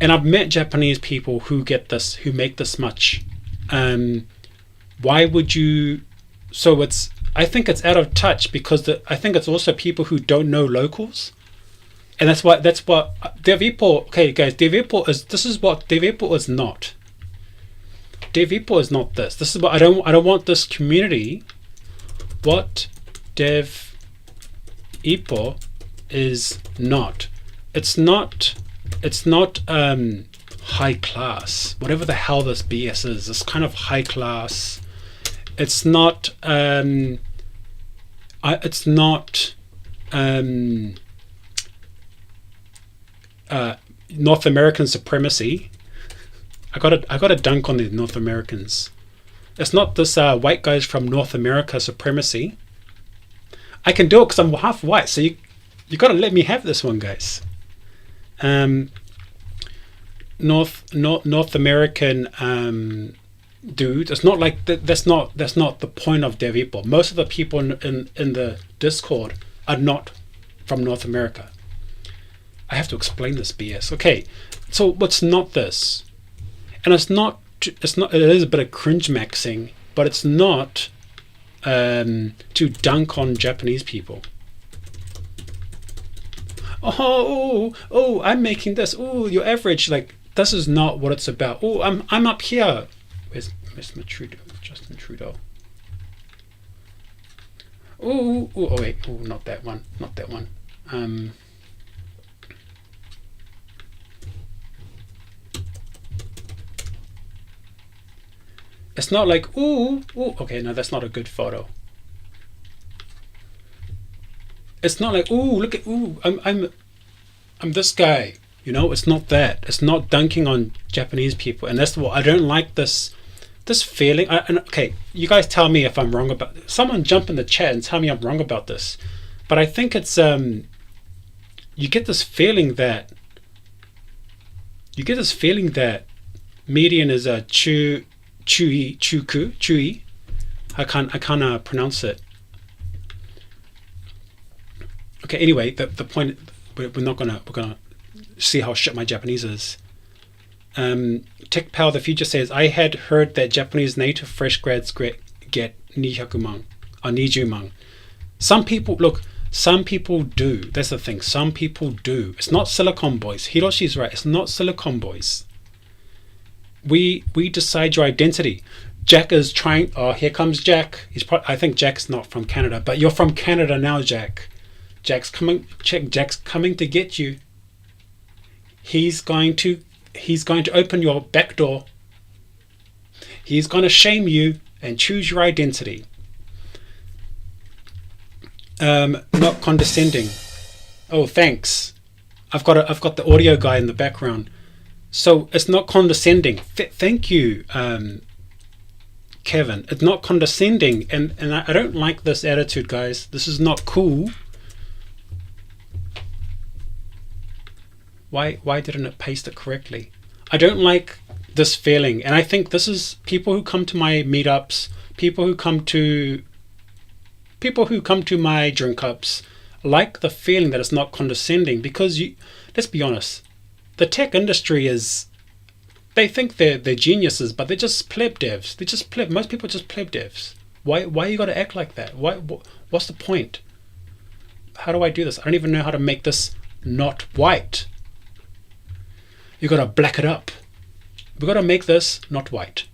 And I've met Japanese people who get this, who make this much. Why would you? So I think it's out of touch because I think it's also people who don't know locals. And that's what DevIppo. Okay, guys, this is what DevIppo is not. DevIppo is not this. This is what I don't want this community. What DevIppo is not. It's not high class. Whatever the hell this BS is. It's kind of high class. It's not. It's not. North American supremacy. I got a dunk on the North Americans. It's not this white guys from North America supremacy. I can do it because I'm half white, so you got to let me have this one, guys. North American dude. It's not like that's not the point of DevIppo. Most of the people in the Discord are not from North America. I have to explain this BS. Okay, so what's not this? And it is a bit of cringe maxing, but it's not to dunk on Japanese people. Oh, I'm making this. Oh, you're average. Like, this is not what it's about. Oh, I'm up here. Where's Mr. Trudeau? Justin Trudeau. Oh wait. Oh, not that one. It's not like ooh. Okay, no, that's not a good photo. It's not like look at I'm this guy. You know, it's not that. It's not dunking on Japanese people, and that's what I don't like. This feeling. Okay, you guys tell me if I'm wrong about. Someone jump in the chat and tell me I'm wrong about this. But I think it's you get this feeling that median is a chui. I can't pronounce it. Okay, anyway, the point, we're gonna see how shit my Japanese is. Tech Pal the Future says, I had heard that Japanese native fresh grads get 200 man or 20 man. Some people do. That's the thing. Some people do. It's not Silicon Boys. Hiroshi's right. It's not Silicon Boys. We decide your identity. Jack is trying. Oh, here comes Jack. I think Jack's not from Canada, but you're from Canada now, Jack. Jack's coming to get you. He's going to open your back door. He's going to shame you and choose your identity. Not condescending. Oh, thanks. I've got the audio guy in the background. So it's not condescending. Thank you, Kevin. It's not condescending, and I don't like this attitude, guys. This is not cool. Why didn't it paste it correctly? I don't like this feeling, and I think this is people who come to my meetups, people who come to my drink ups, like the feeling that it's not condescending, because let's be honest. The tech industry is They think they're geniuses, but they're just pleb devs. They're just pleb. Most people are just pleb devs. Why you got to act like that? What's the point? How do I do this? I don't even know how to make this not white. You got to black it up. We got to make this not white.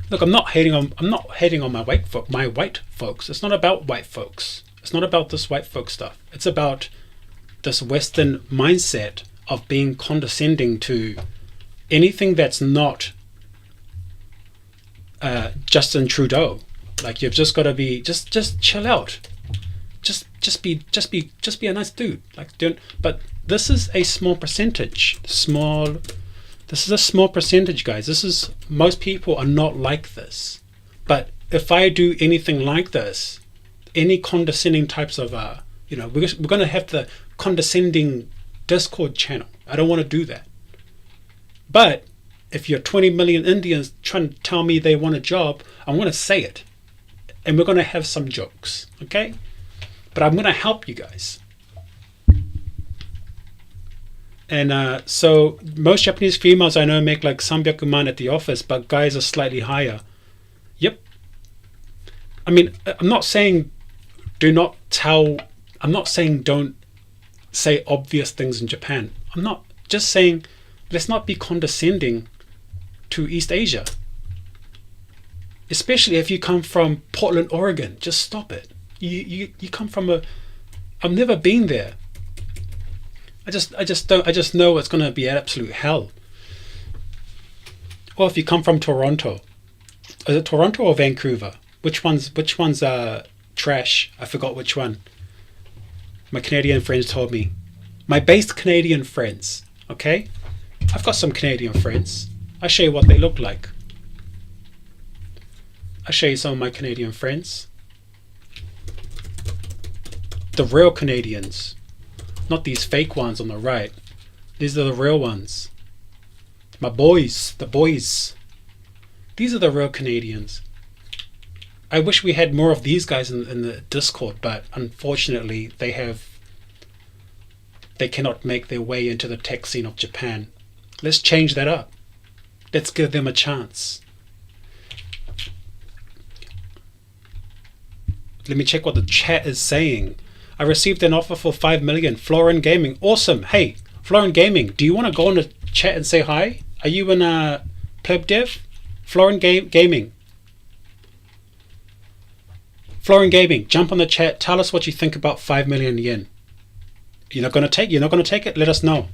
Look, I'm not hating on my white folks. It's not about white folks. It's not about this white folk stuff. It's about this Western mindset of being condescending to anything that's not Justin Trudeau. Like, you've just got to be just chill out. Just be a nice dude. Like, don't. But this is a small percentage. This is a small percentage, guys. Most people are not like this. But if I do anything like this, any condescending types of we're going to have the condescending Discord channel. I don't want to do that. But if you're 20 million Indians trying to tell me they want a job, I'm going to say it. And we're going to have some jokes, okay? But I'm going to help you guys. And so most Japanese females I know make like 300 man at the office, but guys are slightly higher. Yep. I mean, I'm not saying don't say obvious things in Japan. I'm not just saying let's not be condescending to East Asia. Especially if you come from Portland, Oregon. Just stop it. You come from I've never been there. I just know it's going to be absolute hell. Or if you come from Toronto. Is it Toronto or Vancouver? Which one's trash? I forgot which one. My Canadian friends told me. My based Canadian friends. Okay? I've got some Canadian friends. I'll show you what they look like. I'll show you some of my Canadian friends. The real Canadians. Not these fake ones on the right. These are the real ones. My boys. The boys. These are the real Canadians. I wish we had more of these guys in the Discord, but unfortunately they cannot make their way into the tech scene of Japan. Let's change that up. Let's give them a chance. Let me check what the chat is saying. I received an offer for 5 million. Florin Gaming. Awesome. Hey, Florin Gaming, do you want to go on the chat and say hi? Are you in Pleb Dev? Florin Gaming. Florin Gaming, jump on the chat. Tell us what you think about 5 million yen. You're not going to take it? Let us know.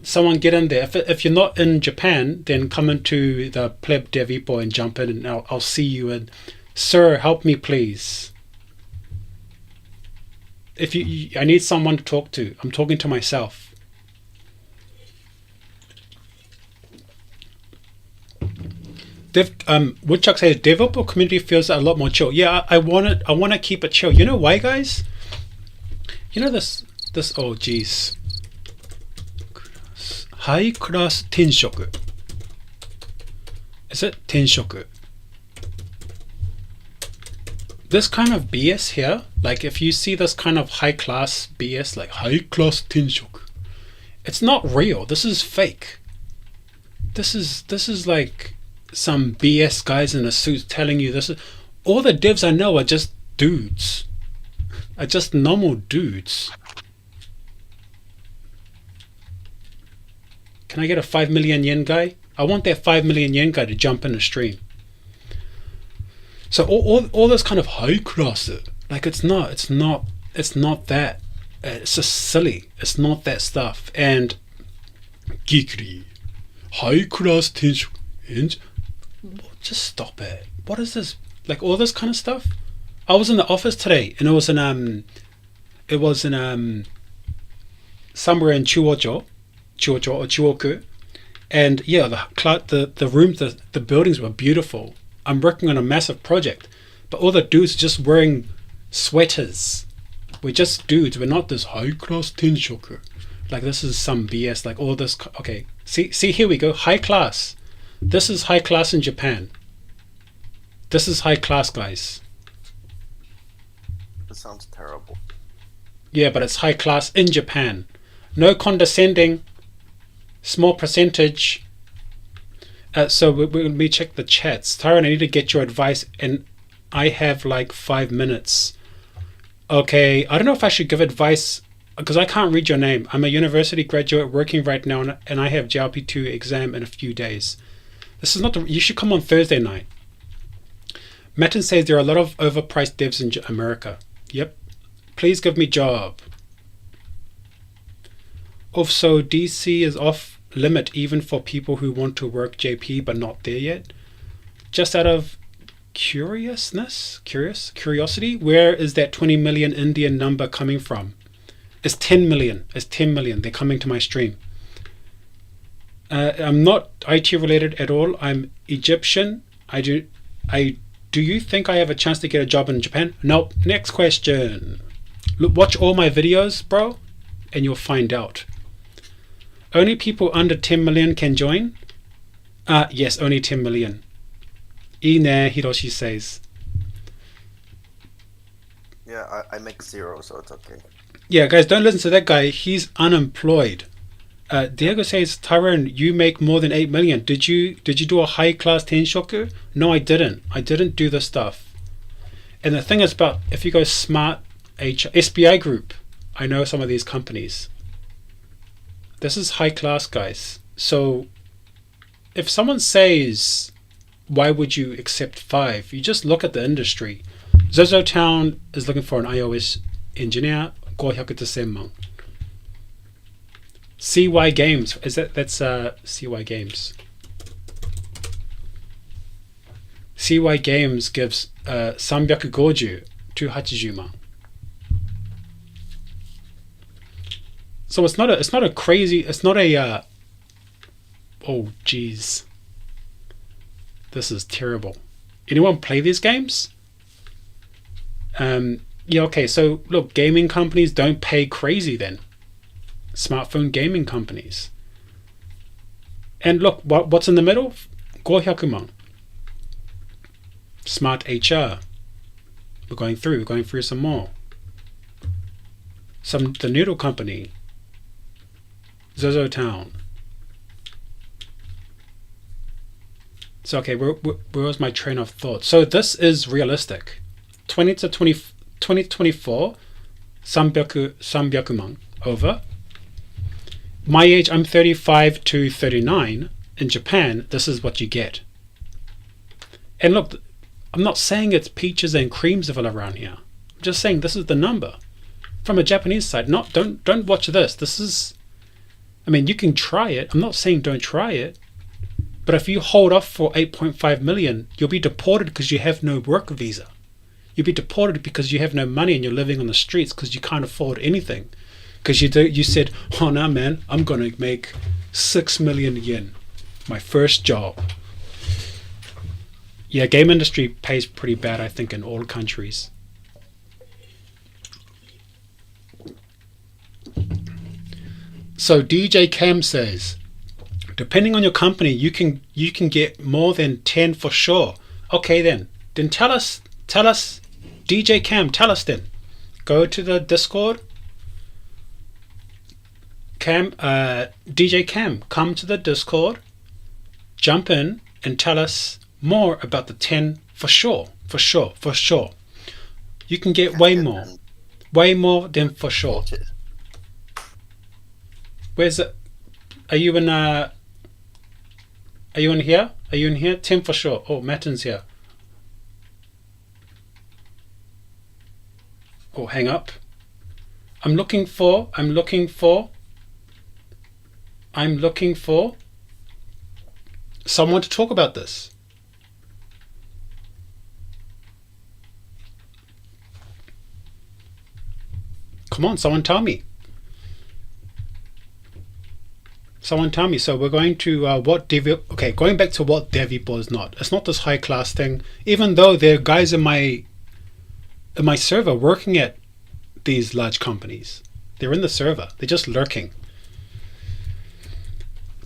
Someone get in there. If you're not in Japan, then come into the Pleb DevIppo and jump in, and I'll see you. And sir, help me please. I need someone to talk to. I'm talking to myself. Woodchuck says DevIppo community feels a lot more chill. Yeah, I want to keep it chill. You know why, guys? You know this. Oh, jeez. High class tenshoku. Is it tenshoku? This kind of BS here, like if you see this kind of high class BS, like high class tenshoku, it's not real. This is fake. This is like some BS guys in a suit telling you this is. All the devs I know are just dudes. Are just normal dudes. Can I get a 5 million yen guy? I want that 5 million yen guy to jump in the stream. So all this kind of high class, like it's not that. It's just silly. It's not that stuff. And geekery, high class tension. Just stop it. What is this? Like all this kind of stuff. I was in the office today, and it was in somewhere in Chuocho or Chuoku, and yeah, the rooms, the buildings were beautiful. I'm working on a massive project, but all the dudes are just wearing sweaters. We're just dudes. We're not this high class tenshoku. Like this is some BS. Like all this. Okay, see here we go. High class. This is high class in Japan. This is high class, guys. That sounds terrible. Yeah, but it's high class in Japan. No condescending. small percentage. So let me check the chats. Tyrone, I need to get your advice, and I have like 5 minutes. Okay, I don't know if I should give advice because I can't read your name. I'm a university graduate working right now, and I have JLP2 exam in a few days. This is not the. You should come on Thursday night. Matten says there are a lot of overpriced devs in America. Yep. Please give me job. Also, DC is off limit even for people who want to work JP but not there yet. Just out of curiosity, where is that 20 million Indian number coming from? It's 10 million. It's 10 million. They're coming to my stream. I'm not IT related at all. I'm Egyptian. Do you think I have a chance to get a job in Japan? Nope. Next question. Look, watch all my videos, bro, and you'll find out. Only people under 10 million can join? Yes, only 10 million. Ine Hiroshi says. Yeah, I make 0, so it's okay. Yeah, guys, don't listen to that guy. He's unemployed. Diego says, Tyrone, you make more than 8 million. Did you do a high class tenshoku? No, I didn't. I didn't do the stuff. And the thing is about, if you go smart SBI Group, I know some of these companies. This is high class, guys. So if someone says, why would you accept 5? You just look at the industry. Zozo Town is looking for an iOS engineer. 500,000 万. CY Games, that's CY Games. CY Games gives 350, 280 万. So it's not a crazy, oh geez. This is terrible. Anyone play these games? Yeah, okay, so look, gaming companies don't pay crazy then. Smartphone gaming companies. And look, what's in the middle? 500万. Smart HR. We're going through some more. The noodle company. Zozo Town. So okay, where was my train of thought? So this is realistic. 2024, 300 万 over. My age, I'm 35 to 39. In Japan, this is what you get. And look, I'm not saying it's peaches and creamsville around here. I'm just saying this is the number. From a Japanese side, don't watch this. This is, I mean, you can try it. I'm not saying don't try it. But if you hold off for 8.5 million, you'll be deported because you have no work visa. You'll be deported because you have no money and you're living on the streets because you can't afford anything. Because you said, oh no man, I'm going to make 6 million yen. My first job. Yeah, game industry pays pretty bad, I think, in all countries. So DJ Cam says, depending on your company, you can get more than 10 for sure. Okay then tell us, DJ Cam, tell us then. Go to the Discord. DJ Cam, come to the Discord, jump in and tell us more about the 10 for sure. You can get way more than for sure. Where's it? Are you in here? 10 for sure. Oh, Matten's here. Oh, hang up. I'm looking for someone to talk about this. Come on, someone tell me. So we're going to going back to what DevIppo is not. It's not this high class thing. Even though there are guys in my server working at these large companies. They're in the server. They're just lurking.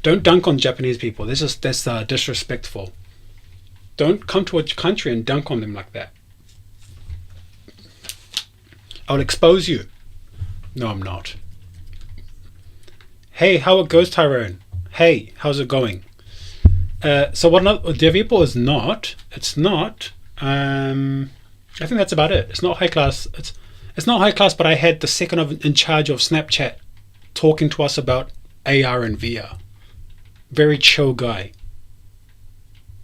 Don't dunk on Japanese people. That's disrespectful. Don't come to a country and dunk on them like that. I'll expose you. No, I'm not. Hey, how it goes, Tyrone? Hey, how's it going? So what DevIppo is not, it's not, I think that's about it. It's not high class. It's not high class, but I had the second in charge of Snapchat talking to us about AR and VR. Very chill guy.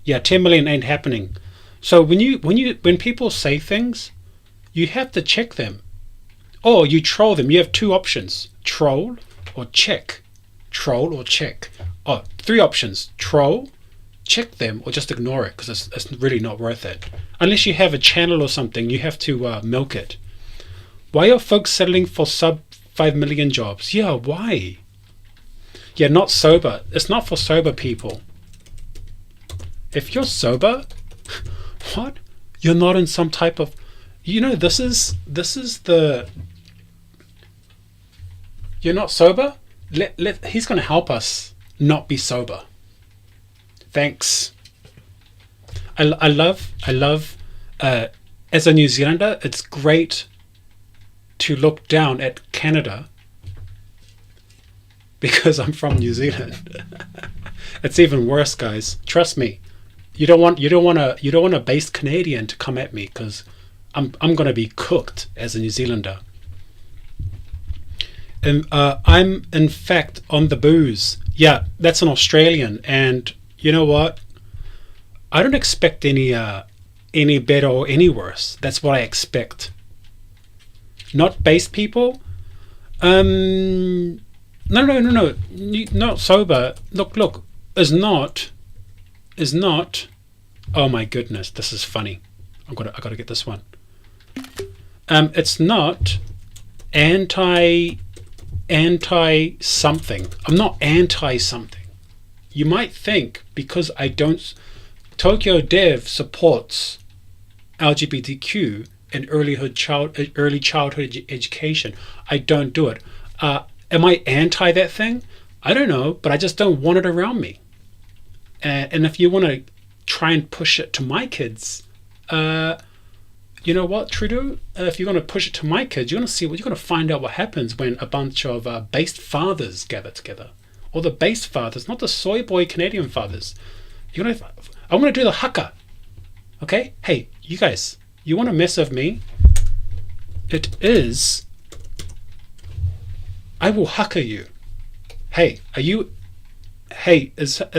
Yeah, 10 million ain't happening. So when people say things, you have to check them. Or you troll them. You have two options: troll or check. Troll or check. Oh, three options: troll, check them, or just ignore it, because it's really not worth it. Unless you have a channel or something, you have to milk it. Why are folks settling for sub 5 million jobs? Yeah, why? Yeah, not sober. It's not for sober people. If you're sober, what? You're not in some type of, this is the, you're not sober? He's going to help us not be sober. Thanks. I love, as a New Zealander, it's great to look down at Canada because I'm from New Zealand. It's even worse, guys. Trust me. You don't want a based Canadian to come at me, because I'm going to be cooked as a New Zealander. And I'm in fact on the booze. Yeah, that's an Australian, and you know what? I don't expect any better or any worse. That's what I expect. Not based people. No. Not sober. Look. Is not. Oh my goodness, this is funny. I gotta get this one. It's not anti something. I'm not anti something. You might think because I don't. Tokyo Dev supports LGBTQ and early childhood education. I don't do it. Am I anti that thing? I don't know, but I just don't want it around me. And if you want to try and push it to my kids, you know what, Trudeau? If you're going to push it to my kids, you're going to find out what happens when a bunch of based fathers gather together, or the based fathers, not the soy boy Canadian fathers. I want to do the haka. Okay? Hey, you guys, you want to mess with me? It is, I will haka you. Hey, are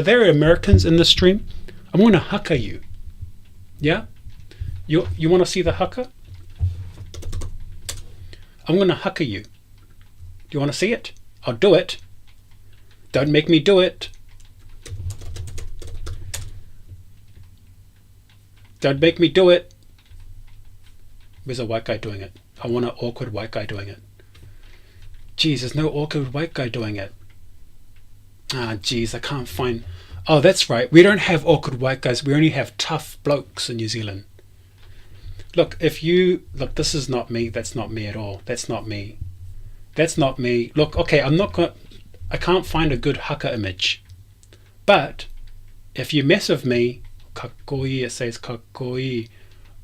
there Americans in the stream? I'm going to haka you. Yeah? You want to see the haka? I'm going to haka you. Do you want to see it? I'll do it. Don't make me do it. Don't make me do it. Where's a white guy doing it? I want an awkward white guy doing it. Jeez, there's no awkward white guy doing it. Jeez, I can't find. Oh, that's right. We don't have awkward white guys. We only have tough blokes in New Zealand. Look, this is not me. That's not me at all. That's not me. That's not me. Look, okay, I can't find a good haka image. But if you mess with me, kakoi, it says kakoi,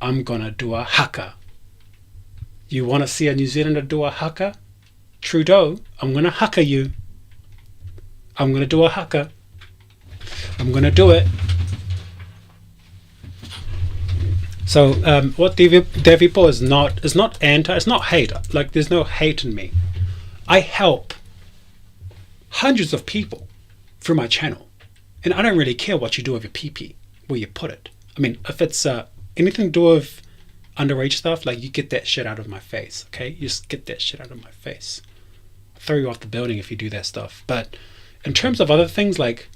I'm gonna do a haka. You want to see a New Zealander do a haka? Trudeau, I'm gonna haka you. I'm gonna do a haka. I'm gonna do it. So what DevIppo is not anti, it's not hate. Like, there's no hate in me. I help hundreds of people through my channel, and I don't really care what you do with your PP, where you put it. I mean, if it's anything to do with underage stuff, like, you get that shit out of my face, okay? You just get that shit out of my face. I'll throw you off the building if you do that stuff. But in terms of other things, like,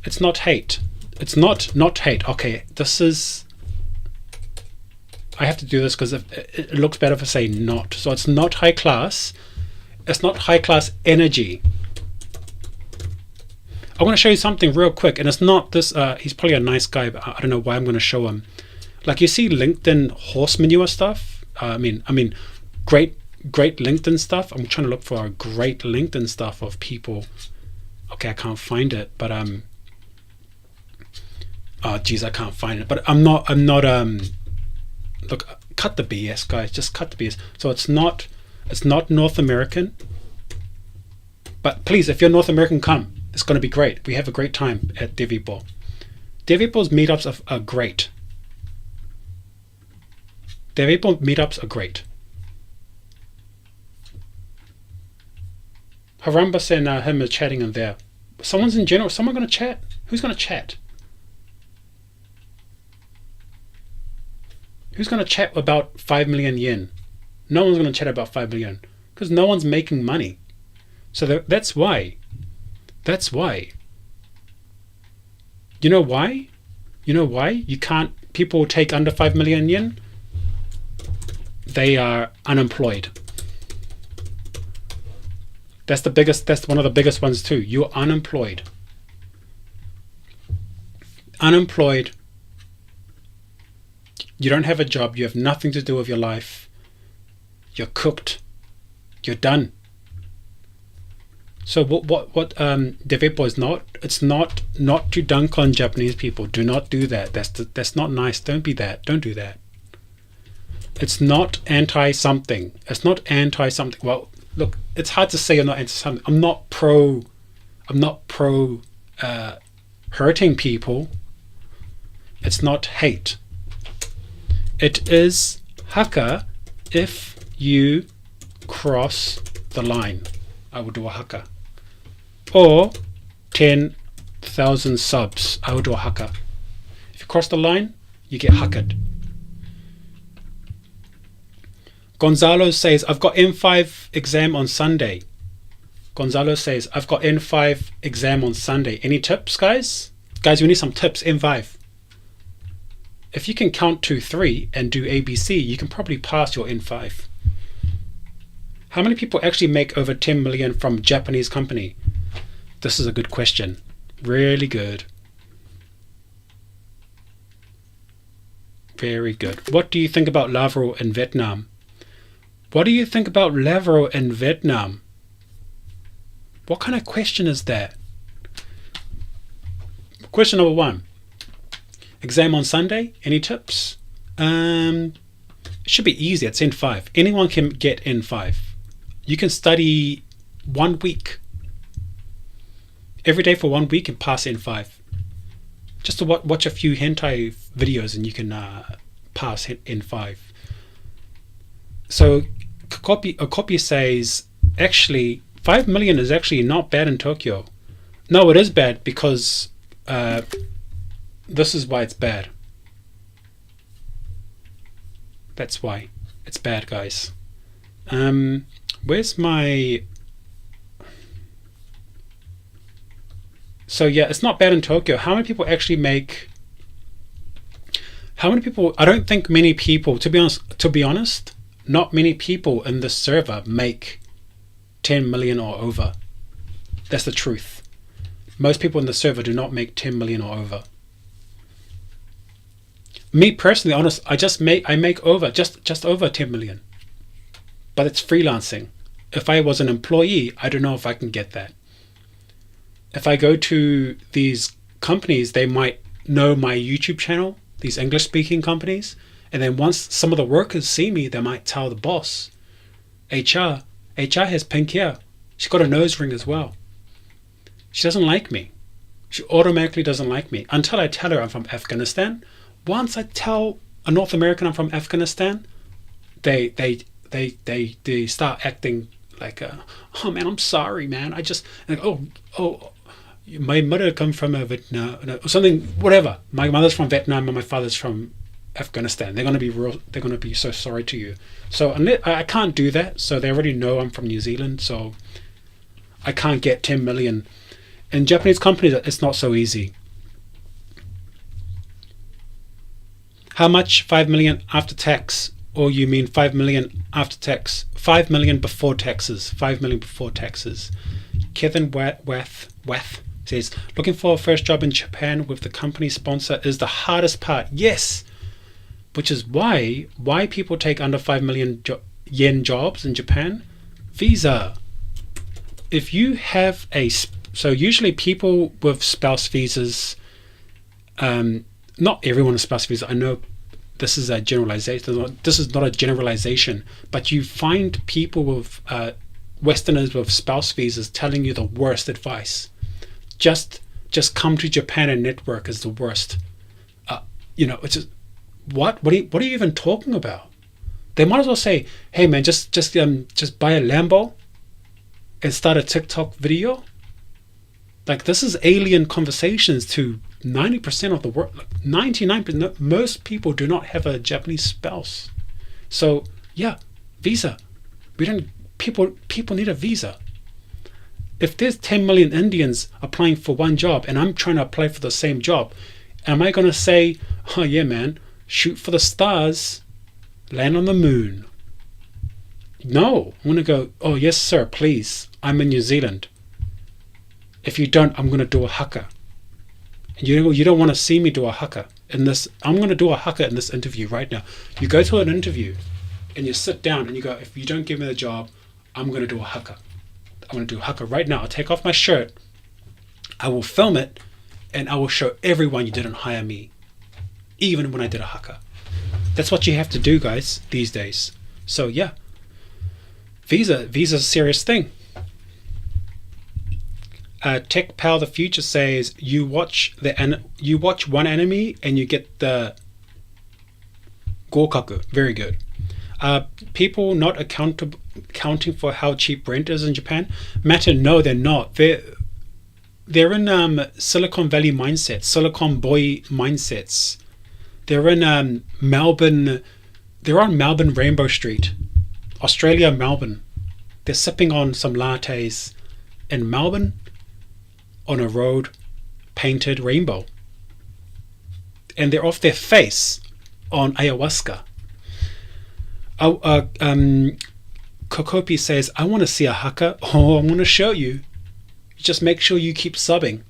it's not hate. It's not hate. Okay, this is, I have to do this because it looks better if I say not. So it's not high class. It's not high class energy. I want to show you something real quick, and it's not this. He's probably a nice guy, but I don't know why I'm going to show him. Like, you see LinkedIn horse manure stuff. I mean, great LinkedIn stuff. I'm trying to look for a great LinkedIn stuff of people. Okay, I can't find it, but oh geez, I can't find it. But I'm not. Look, cut the BS, guys. Just cut the BS. So it's not North American. But please, if you're North American, come. It's going to be great. We have a great time at DevIppo. DevIppo's meetups are great. DevIppo meetups are great. Harambas and him are chatting in there. Someone's in general. Someone going to chat? Who's going to chat? Who's going to chat about 5 million yen? No one's going to chat about 5 million because no one's making money. So that's why. That's why. You know why? You know why? You can't, people take under 5 million yen. They are unemployed. That's the biggest, that's one of the biggest ones too. You're unemployed. Unemployed. You don't have a job. You have nothing to do with your life. You're cooked. You're done. So what DevIppo is not, it's not to dunk on Japanese people. Do not do that. That's not nice. Don't be that. Don't do that. It's not anti-something. It's not anti-something. Well, look, it's hard to say I'm not anti-something. I'm not pro hurting people. It's not hate. It is haka if you cross the line. I will do a haka. Or 10,000 subs. I will do a haka. If you cross the line, you get haka'd. Gonzalo says, I've got M5 exam on Sunday. Gonzalo says, I've got N5 exam on Sunday. Any tips, guys? Guys, we need some tips. M5. If you can count 2, 3 and do ABC, you can probably pass your N5. How many people actually make over 10 million from Japanese company? This is a good question. Really good. Very good. What do you think about Lavro in Vietnam? What do you think about Lavro in Vietnam? What kind of question is that? Question number 1. Exam on Sunday. Any tips? It should be easy. It's N5. Anyone can get N5. You can study 1 week. Every day for 1 week and pass N5. Just to watch a few hentai videos and you can pass N5. So Kokopi says, actually, 5 million is actually not bad in Tokyo. No, it is bad because this is why it's bad. That's why it's bad, guys. Where's my... So yeah, it's not bad in Tokyo. How many people actually make... How many people... I don't think many people, to be honest, not many people in this server make 10 million or over. That's the truth. Most people in the server do not make 10 million or over. Me personally, honest, I make over just over 10 million. But it's freelancing. If I was an employee, I don't know if I can get that. If I go to these companies, they might know my YouTube channel, these English speaking companies, and then once some of the workers see me, they might tell the boss, HR has pink hair. She's got a nose ring as well. She doesn't like me. She automatically doesn't like me until I tell her I'm from Afghanistan. Once I tell a North American I'm from Afghanistan, they start acting like, oh man, I'm sorry, man. I just, like, oh, my mother comes from Vietnam or something, whatever. My mother's from Vietnam and my father's from Afghanistan. They're gonna be so sorry to you. So I can't do that. So they already know I'm from New Zealand. So I can't get 10 million. In Japanese companies, it's not so easy. How much? 5 million after tax? Or you mean 5 million after tax? 5 million before taxes. 5 million before taxes. Kevin Wath says, looking for a first job in Japan with the company sponsor is the hardest part. Yes, which is why people take under 5 million yen jobs in Japan. Visa. If you have so usually people with spouse visas, not everyone has spouse visa. I know this is a generalization. This is not a generalization, but you find people with Westerners with spouse visas telling you the worst advice. just come to Japan and network is the worst. It's just, what are you even talking about? They might as well say, hey man, just buy a Lambo and start a TikTok video. Like, this is alien conversations to 90% of the world. 99%. Most people do not have a Japanese spouse. So yeah, visa. People need a visa. If there's 10 million Indians applying for one job and I'm trying to apply for the same job, am I going to say, oh yeah man, shoot for the stars, land on the moon? No, I'm going to go, oh yes sir, please, I'm in New Zealand. If you don't, I'm going to do a haka. You don't want to see me do a haka in this. I'm going to do a haka in this interview right now. You go to an interview and you sit down and you go, if you don't give me the job, I'm going to do a haka. I'm going to do a haka right now. I'll take off my shirt, I will film it, and I will show everyone you didn't hire me, even when I did a haka. That's what you have to do, guys, these days. So yeah, visa's a serious thing. Tech Pal the Future says you watch one anime and you get the gokaku. Very good. People not accounting for how cheap rent is in Japan. Matter, no, they're not. They're in Silicon Valley mindsets, Silicon Boy mindsets. They're in Melbourne. They're on Melbourne Rainbow Street, Australia, Melbourne. They're sipping on some lattes in Melbourne on a road painted rainbow. And they're off their face on ayahuasca. Kokopi says, I want to see a haka. Oh, I'm going to show you. Just make sure you keep subbing.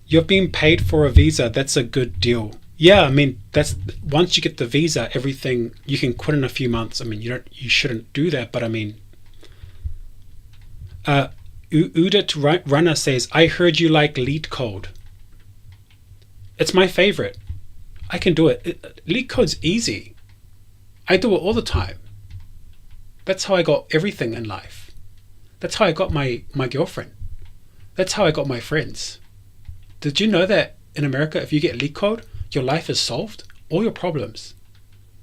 You're being paid for a visa. That's a good deal. Yeah, I mean, that's once you get the visa, everything you can quit in a few months. I mean, you shouldn't do that, but I mean, Udit Runner says, I heard you like lead code. It's my favorite. I can do it. Lead code's easy. I do it all the time. That's how I got everything in life. That's how I got my girlfriend. That's how I got my friends. Did you know that in America, if you get lead code, your life is solved? All your problems.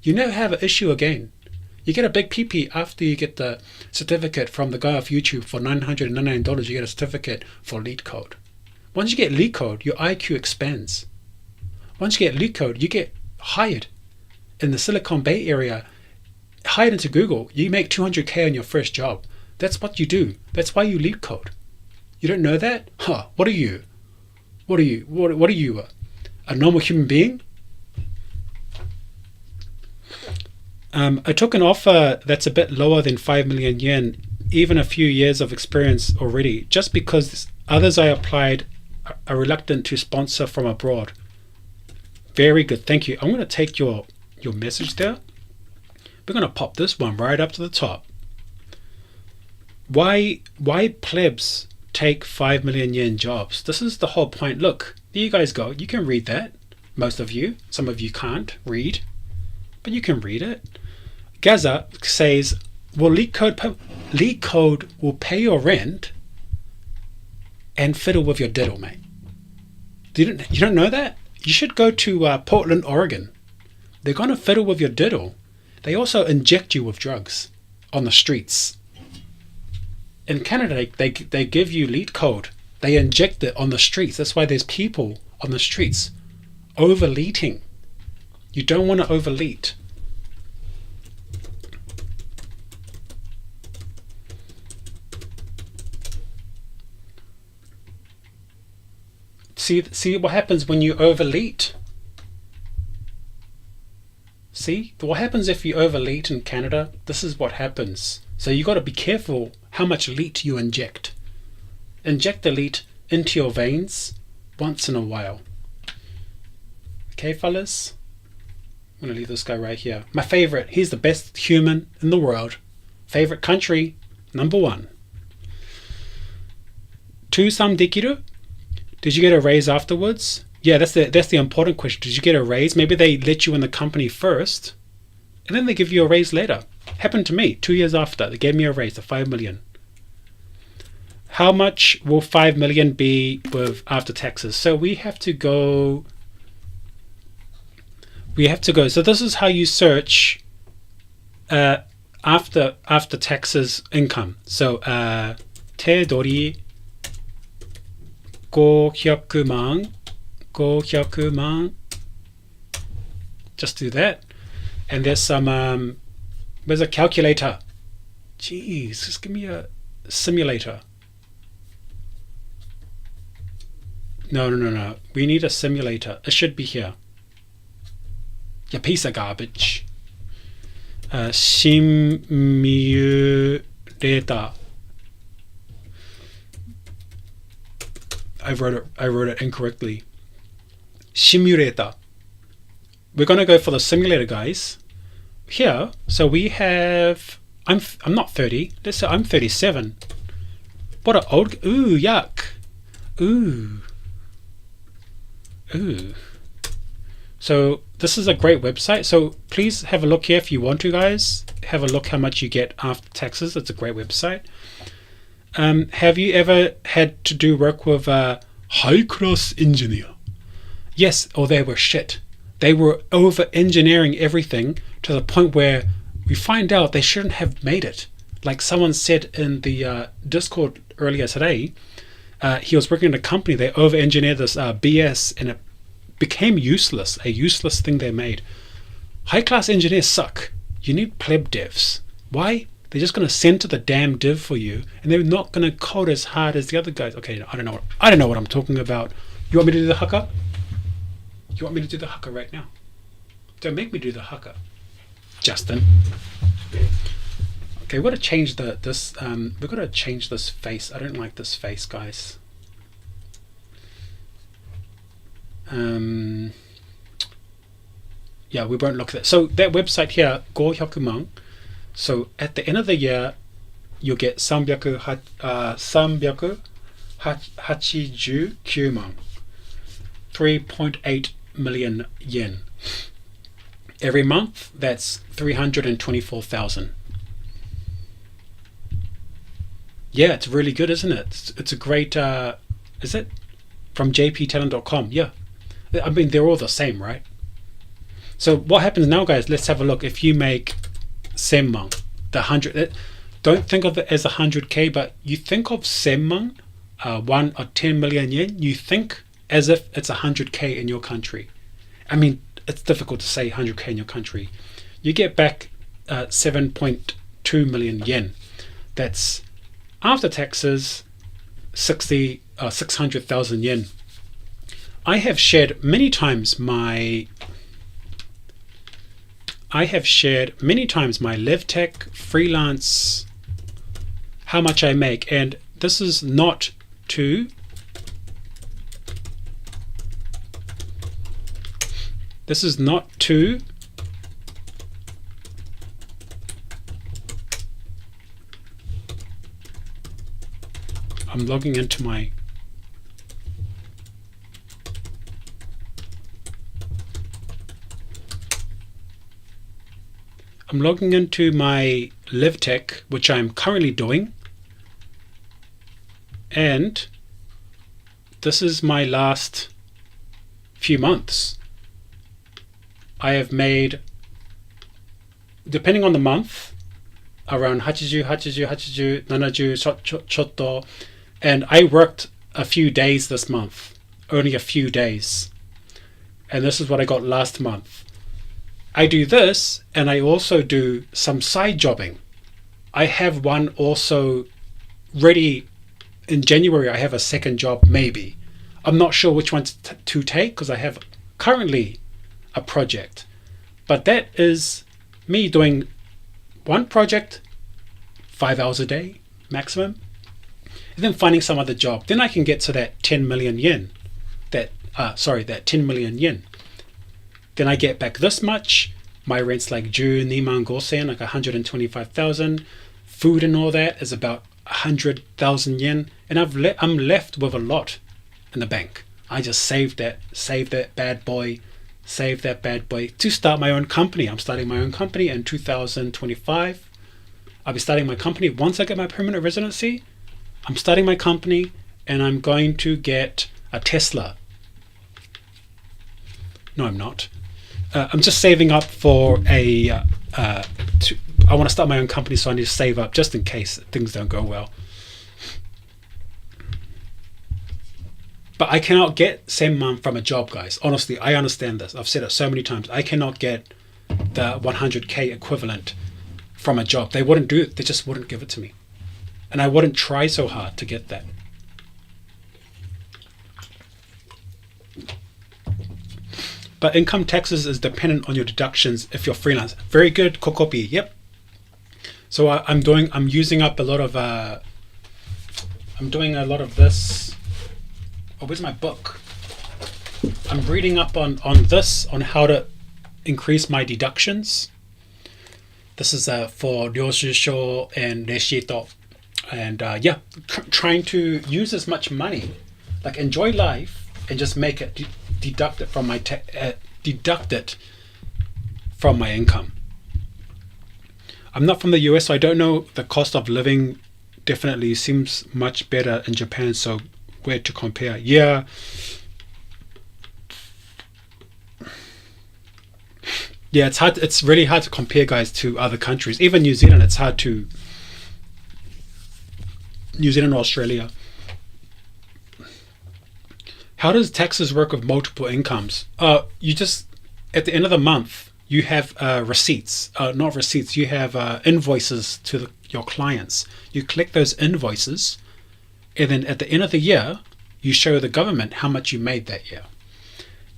You never have an issue again. You get a big PP after you get the certificate from the guy off YouTube for $999. You get a certificate for lead code. Once you get lead code, your IQ expands. Once you get lead code, you get hired in the Silicon Bay area, hired into Google. You make $200K on your first job. That's what you do. That's why you lead code. You don't know that? Huh? What are you? What are you? What are you? A normal human being? I took an offer that's a bit lower than 5 million yen, even a few years of experience already, just because others I applied are reluctant to sponsor from abroad. Very good, thank you. I'm going to take your message there. We're going to pop this one right up to the top. Why plebs take 5 million yen jobs? This is the whole point. Look, there you guys go. You can read that. Most of you. Some of you can't read, but you can read it. Gaza says, well, lead code will pay your rent and fiddle with your diddle, mate. You don't know that? You should go to Portland, Oregon. They're going to fiddle with your diddle. They also inject you with drugs on the streets. In Canada, they give you lead code. They inject it on the streets. That's why there's people on the streets overleating. You don't want to overleat. See what happens when you overleat. See what happens if you overleat in Canada. This is what happens. So you got to be careful how much leet you inject. Inject the leet into your veins once in a while. Okay, fellas. I'm gonna leave this guy right here. My favorite. He's the best human in the world. Favorite country, #1. Tusam dekiru? Did you get a raise afterwards? Yeah, that's the important question. Did you get a raise? Maybe they let you in the company first, and then they give you a raise later. Happened to me 2 years after. They gave me a raise of 5 million. how much will 5 million be with after taxes? So we have to go. So this is how you search after taxes income. So 대돌이 500만. Just do that. And there's some where's a calculator? Jeez, just give me a simulator. No. We need a simulator. It should be here. You piece of garbage. Simulator. I wrote it incorrectly. Simulator. We're gonna go for the simulator, guys. Here, so we have. I'm not 30. Let's say I'm 37. What a old. Ooh, yuck. Ooh. So this is a great website. So please have a look here if you want to, guys. Have a look how much you get after taxes. It's a great website. Have you ever had to do work with a high-class engineer? Yes, or they were shit. They were over-engineering everything to the point where we find out they shouldn't have made it. Like someone said in the Discord earlier today, he was working in a company, they over-engineered this BS and it became useless, a useless thing they made. High-class engineers suck. You need pleb devs. Why? They're just going to center the damn div for you, and they're not going to code as hard as the other guys. Okay, I don't know what I'm talking about. You want me to do the hooker? You want me to do the hooker right now? Don't make me do the hooker, Justin. Okay, we've got to change this. We've got to change this face. I don't like this face, guys. Yeah, we won't look at that. So that website here, 500만. So at the end of the year, you'll get 389만, 3.8 million yen. Every month, that's 324,000. Yeah, it's really good, isn't it? It's a great. Is it from jptalent.com? Yeah, I mean they're all the same, right? So what happens now, guys? Let's have a look. If you make 1000, the 100, don't think of it as 100k, but you think of 1000, 1 or 10 million yen. You think as if it's 100k in your country. I mean, it's difficult to say 100k in your country. You get back 7.2 million yen. That's after taxes, 600,000 yen. I have shared many times my LevTech freelance, how much I make, and this is not to I'm logging into my LevTech, which I'm currently doing, and this is my last few months. I have made, depending on the month, around 80, 70, chotto, and I worked a few days this month, only a few days, and this is what I got last month. I do this, and I also do some side jobbing. I have one also ready in January. I have a second job, maybe. I'm not sure which one to take because I have currently a project. But that is me doing one project, 5 hours a day maximum, and then finding some other job. Then I can get to that 10 million yen. That 10 million yen. Then I get back this much. My rent's like 12만 gosen, like 125,000. Food and all that is about 100,000 yen, and I'm left with a lot in the bank. I just saved that bad boy to start my own company. I'm starting my own company in 2025. I'll be starting my company once I get my permanent residency. I'm starting my company and I'm going to get a Tesla. No, I'm not. I'm just saving up for I want to start my own company, so I need to save up just in case things don't go well. But I cannot get 10,000 from a job, guys. Honestly, I understand this. I've said it so many times. I cannot get the 100k equivalent from a job. They wouldn't do it. They just wouldn't give it to me. And I wouldn't try so hard to get that. But income taxes is dependent on your deductions if you're freelance. Very good, Kokopi. Yep. So I'm using up a lot of I'm doing a lot of this. Oh, where's my book? I'm reading up on this, on how to increase my deductions. This is for Ryoshisho and Reshito. And yeah, trying to use as much money, like enjoy life and just make it deduct it from my income. I'm not from the US, so I don't know the cost of living. Definitely seems much better in Japan, so where to compare? Yeah. Yeah, it's hard. It's really hard to compare, guys, to other countries. Even New Zealand, it's hard to. New Zealand or Australia. How does taxes work with multiple incomes? You just, at the end of the month, you have receipts. Not receipts, you have invoices to your clients. You collect those invoices, and then at the end of the year, you show the government how much you made that year.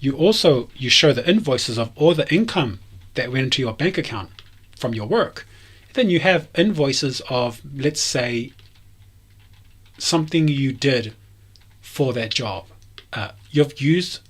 You show the invoices of all the income that went into your bank account from your work. Then you have invoices of, let's say, something you did for that job. You've used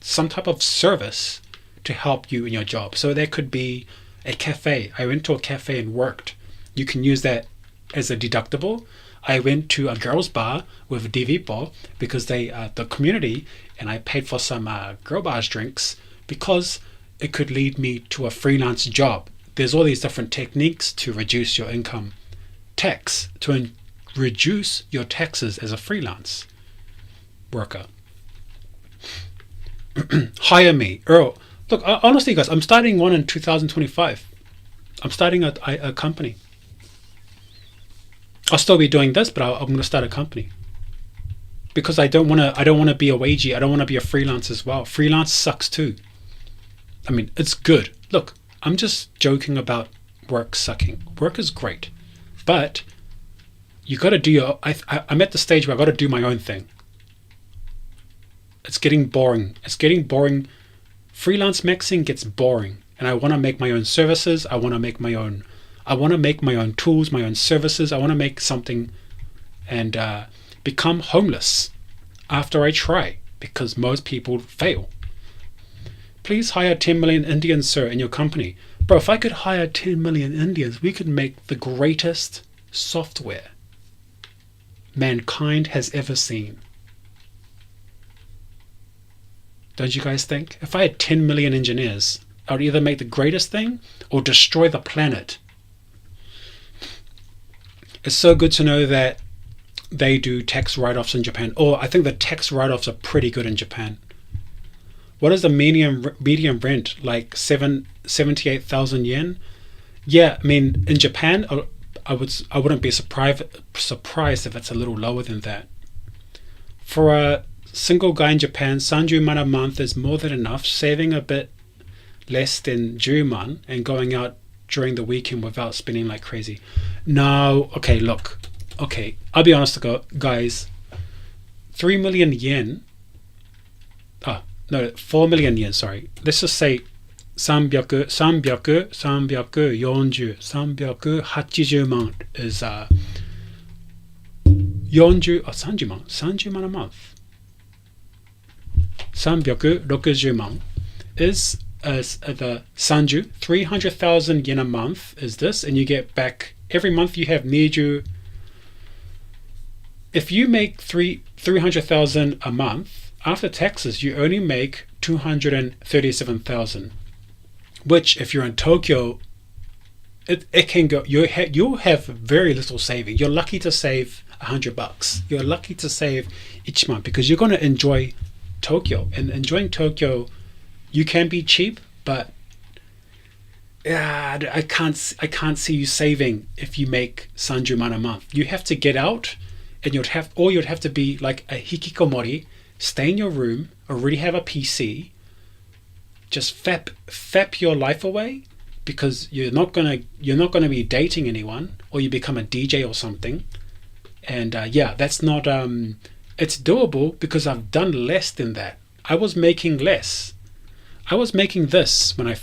some type of service to help you in your job. So there could be a cafe. I went to a cafe and worked. You can use that as a deductible. I went to a girls' bar with DevIppo because the community, and I paid for some girl bars drinks because it could lead me to a freelance job. There's all these different techniques to reduce your income tax, to reduce your taxes as a freelance worker. Hire me, Earl. Look, honestly, guys, I'm starting one in 2025. I'm starting a company. I'll still be doing this, but I'm going to start a company because I don't want to be a wagey. I don't want to be a freelance as well. Freelance sucks too. I mean, it's good. Look, I'm just joking about work sucking. Work is great, but you got to do your. I'm at the stage where I got to do my own thing. It's getting boring. Freelance maxing gets boring, and I want to make my own services. I want to make my own tools, my own services. I want to make something and become homeless after I try, because most people fail. Please hire 10 million Indians, sir, in your company. Bro, if I could hire 10 million Indians, we could make the greatest software mankind has ever seen. Don't you guys think? If I had 10 million engineers, I would either make the greatest thing or destroy the planet. It's so good to know that they do tax write-offs in Japan. Or I think the tax write-offs are pretty good in Japan. What is the median rent? Like 78,000 yen? Yeah, I mean, in Japan, I wouldn't be surprised if it's a little lower than that. For a single guy in Japan, 30 man a month is more than enough. Saving a bit less than 10 man and going out during the weekend without spending like crazy. No, okay, look. Okay, I'll be honest, guys. 3 million yen. 4 million yen, sorry. Let's just say 380万 is 30万 a month. 360万 is the 300,000 yen a month is this, and you get back every month. You have near. If you make 300,000 a month after taxes, you only make 237,000, which if you're in Tokyo it can go. You'll have very little saving. You're lucky to save $100. You're lucky to save each month because you're going to enjoy Tokyo. And enjoying Tokyo, you can be cheap, but I can't see you saving if you make Sanjuman a month. You have to get out, and you'd have to be like a hikikomori, stay in your room, already have a PC, just fap your life away, because you're not gonna be dating anyone, or you become a DJ or something. And that's not it's doable because I've done less than that. I was making less. I was making this when I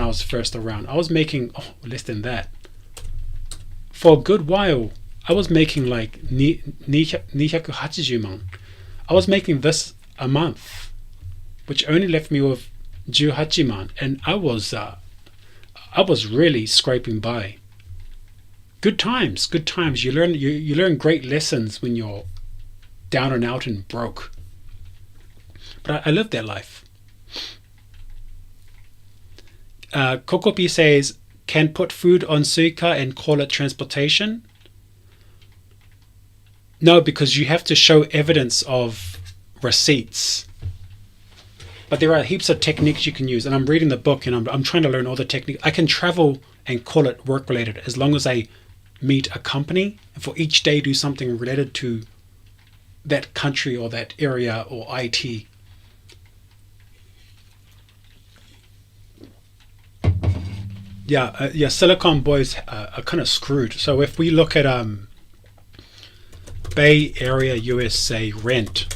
was first around. I was making less than that. For a good while, I was making like 280 man. I was making this a month, which only left me with 18 man, and I was really scraping by. Good times. You learn great lessons when you're down and out and broke. But I lived that life. Kokopi says, can put food on Suica and call it transportation? No, because you have to show evidence of receipts. But there are heaps of techniques you can use, and I'm reading the book, and I'm trying to learn all the techniques. I can travel and call it work related as long as I meet a company, and for each day do something related to that country or that area or IT. Silicon boys are kind of screwed. So if we look at Bay Area USA rent,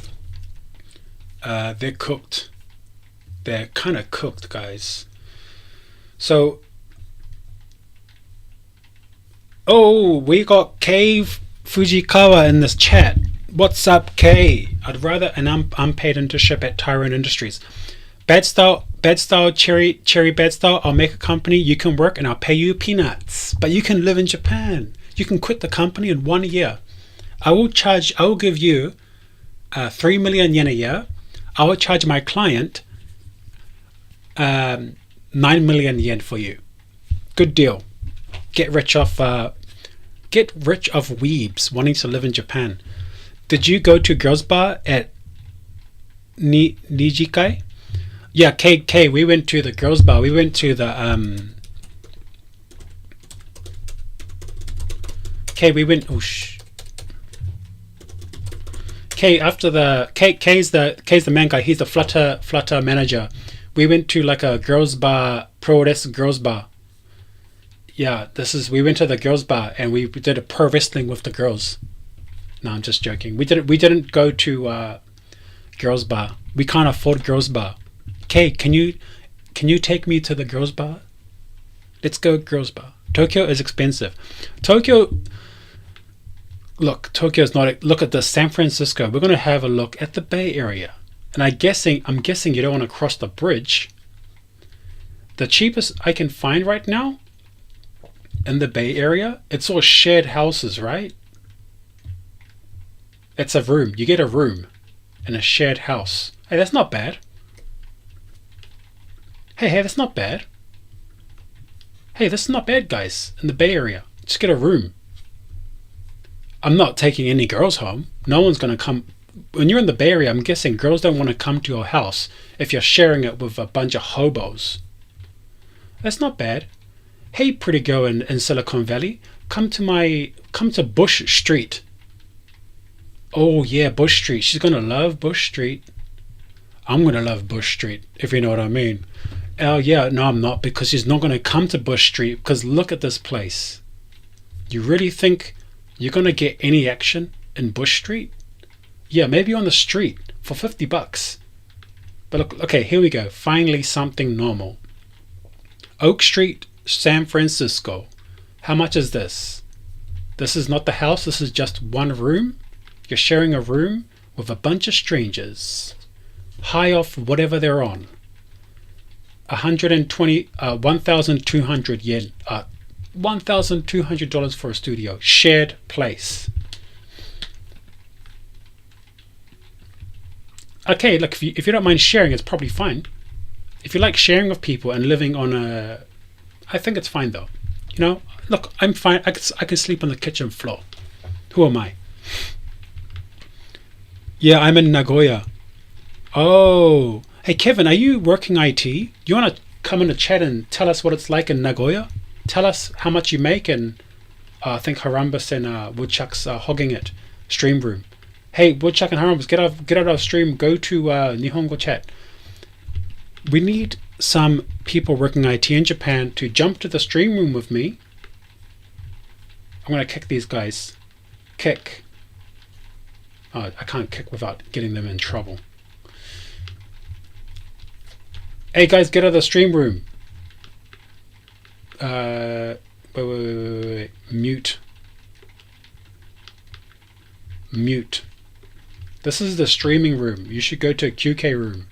they're cooked. They're kind of cooked, guys. So, we got Cave Fujikawa in this chat. What's up, Kay? I'd rather an unpaid internship at Tyrone Industries. Bad style, cherry bad style. I'll make a company, you can work, and I'll pay you peanuts. But you can live in Japan. You can quit the company in 1 year. I will give you 3 million yen a year. I will charge my client 9 million yen for you. Good deal. Get rich off weebs wanting to live in Japan. Did you go to girls bar at Nijikai? Yeah, K. We went to the girls bar. We went to the we went. After the K's the main guy. He's the flutter manager. We went to like a girls bar, pro wrestling girls bar. Yeah, we went to the girls bar and we did a pro wrestling with the girls. No, I'm just joking. We didn't go to girls bar. We can't afford girls bar. Kay, can you take me to the girls bar? Let's go girls bar. Tokyo is expensive. Tokyo's not. Look at the San Francisco. We're gonna have a look at the Bay Area. And I'm guessing you don't want to cross the bridge. The cheapest I can find right now in the Bay Area, it's all shared houses, right? It's a room. You get a room in a shared house. Hey, that's not bad. Hey, that's not bad. Hey, this is not bad, guys. In the Bay Area, just get a room. I'm not taking any girls home. No one's going to come. When you're in the Bay Area, I'm guessing girls don't want to come to your house if you're sharing it with a bunch of hobos. That's not bad. Hey, pretty girl in Silicon Valley, come to Bush Street. Oh yeah, Bush Street. She's gonna love Bush Street. I'm gonna love Bush Street, if you know what I mean. Oh yeah, no, I'm not, because she's not gonna come to Bush Street, because look at this place. You really think you're gonna get any action in Bush Street? Yeah, maybe on the street for $50. But look, okay, here we go. Finally something normal. Oak Street, San Francisco. How much is this? This is not the house. This is just one room. You're sharing a room with a bunch of strangers. High off whatever they're on. 1,200 yen. $1,200 for a studio. Shared place. Okay, look, if you don't mind sharing, it's probably fine. If you like sharing with people and living on I think it's fine though. You know, look, I'm fine. I can sleep on the kitchen floor. Who am I? Yeah, I'm in Nagoya. Oh, hey Kevin, are you working IT? Do you want to come in the chat and tell us what it's like in Nagoya? Tell us how much you make, and I think Harambas and Woodchuck's hogging it. Stream room. Hey, Woodchuck and Harambas, get out of stream. Go to Nihongo chat. We need some people working IT in Japan to jump to the stream room with me. I'm going to kick these guys. Kick. Oh, I can't kick without getting them in trouble. Hey guys, get out of the stream room. Wait. Mute. This is the streaming room. You should go to a QK room.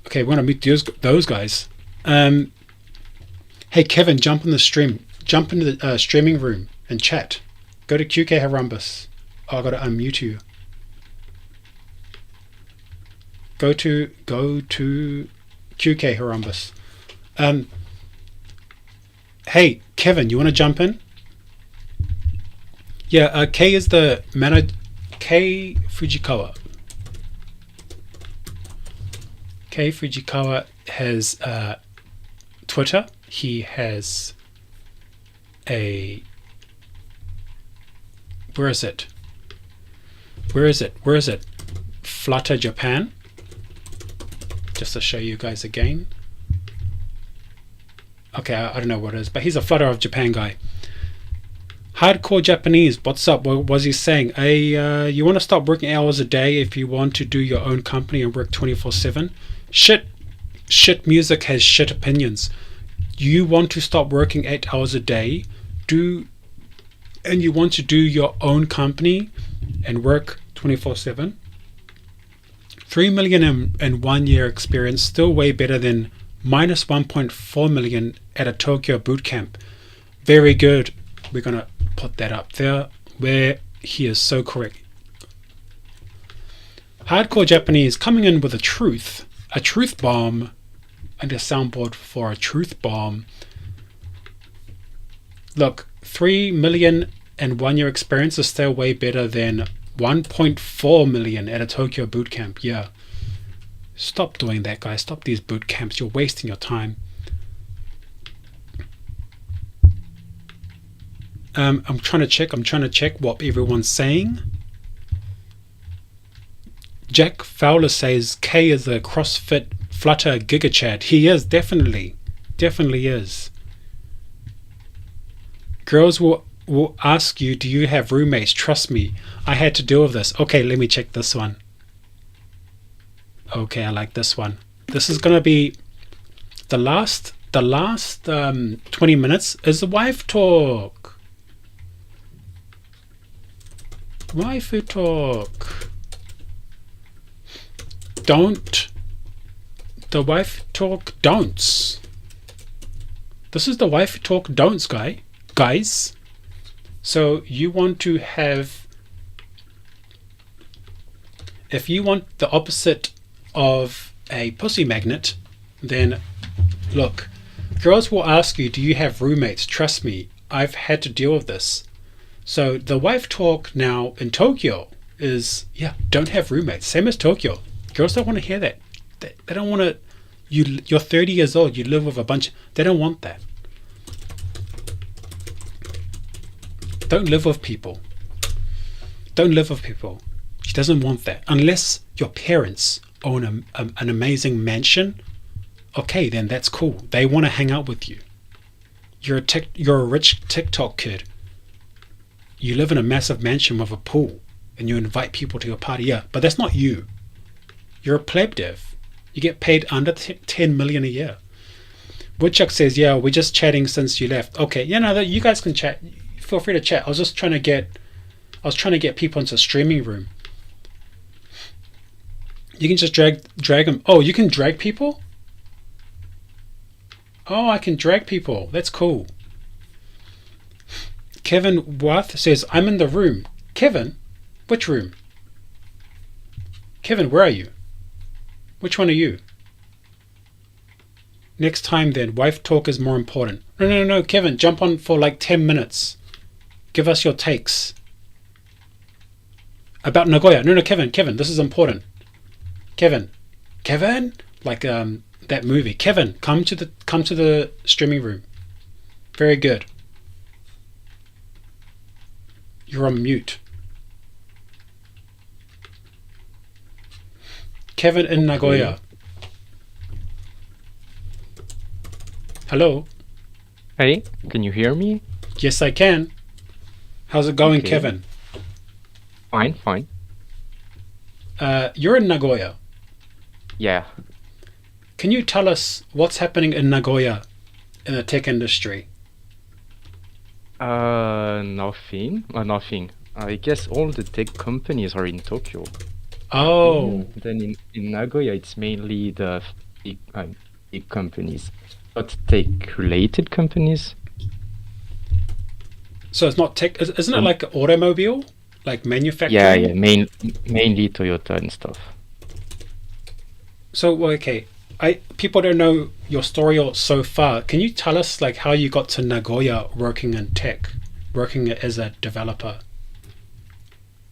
Okay, we're gonna mute those guys. Hey Kevin, jump in the stream. Jump into the streaming room and chat. Go to QK Harambas. Oh, I gotta unmute you. Go to QK Harambas. Hey Kevin, you want to jump in? Yeah, K is the manager. K Fujikawa. K Fujikawa has Twitter. He has a. Where is it? Flutter Japan. Just to show you guys again. Okay, I don't know what it is, but he's a Flutter of Japan guy. Hardcore Japanese, what's up? What was he saying? You want to stop working hours a day if you want to do your own company and work 24/7? Shit music has shit opinions. You want to stop working 8 hours a day, and you want to do your own company and work 24/7? 3 million in 1 year experience, still way better than minus 1.4 million at a Tokyo boot camp. Very good. We're gonna put that up there where he is so correct. Hardcore Japanese coming in with a truth bomb, and a soundboard for a truth bomb. Look, 3 million and 1 year experience is still way better than 1.4 million at a Tokyo boot camp. Yeah. Stop doing that, guys. Stop these boot camps. You're wasting your time. I'm trying to check what everyone's saying. Jack Fowler says K is a CrossFit Flutter GigaChad. He is, definitely is. Girls will ask you, do you have roommates? Trust me, I had to deal with this. Okay, let me check this one. Okay, I like this one. This is gonna be the last 20 minutes is the wife talk. Waifu talk. The wife talk don'ts. This is the wife talk don'ts, guys. So you want to have, if you want the opposite of a pussy magnet, then look, girls will ask you, do you have roommates? Trust me, I've had to deal with this. So the wife talk now in Tokyo is, yeah, don't have roommates. Same as Tokyo. Girls don't want to hear that. They don't want to. You're 30 years old. You live with a bunch. They don't want that. Don't live with people. She doesn't want that. Unless your parents own an amazing mansion, okay, then that's cool. They want to hang out with you. You're a rich TikTok kid. You live in a massive mansion with a pool, and you invite people to your party. Yeah, but that's not you. You're a pleb dev. You get paid under 10 million a year. Woodchuck says, yeah, we're just chatting since you left. Okay, you guys can chat. Feel free to chat. I was trying to get people into the streaming room. You can just drag them. Oh, you can drag people? Oh, I can drag people. That's cool. Kevin Worth says, I'm in the room. Kevin? Which room? Kevin, where are you? Which one are you? Next time then, wife talk is more important. No, Kevin, jump on for like 10 minutes. Give us your takes. About Nagoya. No, Kevin, this is important. Kevin, like that movie. Kevin, come to the streaming room. Very good. You're on mute. Kevin in Nagoya. Hello. Hey, can you hear me? Yes, I can. How's it going, Okay. Kevin? Fine. You're in Nagoya. Yeah. Can you tell us what's happening in Nagoya in the tech industry? Nothing. Nothing. I guess all the tech companies are in Tokyo. Oh, Then in Nagoya, it's mainly the big companies, not tech-related companies. so it's not tech. Isn't it like automobile, like manufacturing? Yeah. Mainly Toyota and stuff. So well, okay, people don't know your story so far. Can you tell us like how you got to Nagoya working in tech, working as a developer?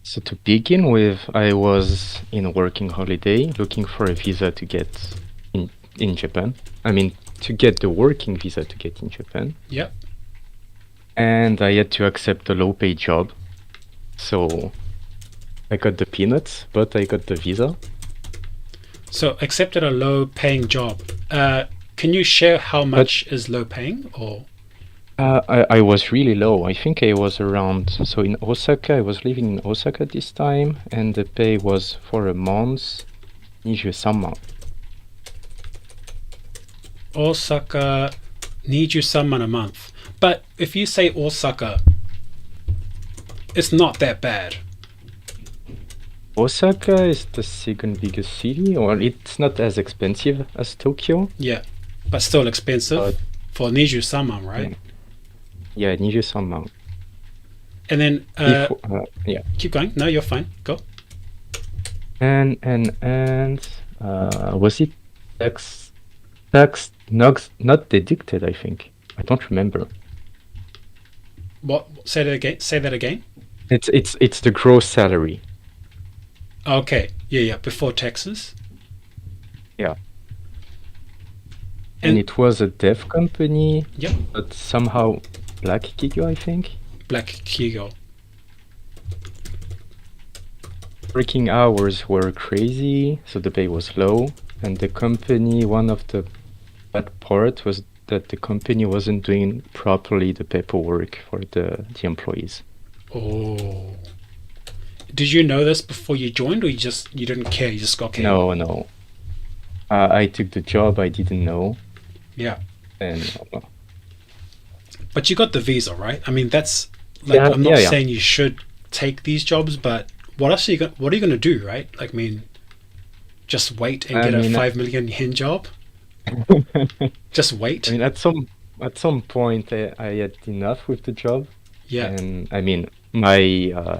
So to begin with, I was in a working holiday looking for a visa to get in Japan. I mean, to get the working visa to get in Japan. Yep. And I had to accept a low-paid job. So I got the peanuts, but I got the visa. So accepted a low-paying job. Can you share how much is low-paying or? I was really low. I think I was around, so in Osaka, I was living in Osaka this time, and the pay was for a month, 23. Osaka, need you someone a month. But if you say Osaka, it's not that bad. Osaka is the second biggest city, or it's not as expensive as Tokyo. Yeah, but still expensive for Niju sama, right? Yeah, 23. And then Yeah. keep going. No, you're fine. Go. And was it tax not deducted, I think. I don't remember. What? Say that again. Say that again. It's the gross salary. Okay. Yeah. Before taxes. Yeah. And- And it was a dev company, Yep. but somehow Black Kigo, I think. Black Kigo. Working hours were crazy, so the pay was low. And the company, one of the bad part was that the company wasn't doing properly the paperwork for the employees. Oh. Did you know this before you joined, or you didn't care? You just got okay. No. I took the job, I didn't know. Yeah. And But you got the visa, right? I mean, that's like Yeah, I'm not yeah. saying you should take these jobs, but what else are you what are you going to do, right? Like, I mean, just wait and get a 5 million yen job? Just wait. I mean, at some point, I had enough with the job. Yeah. And I mean, my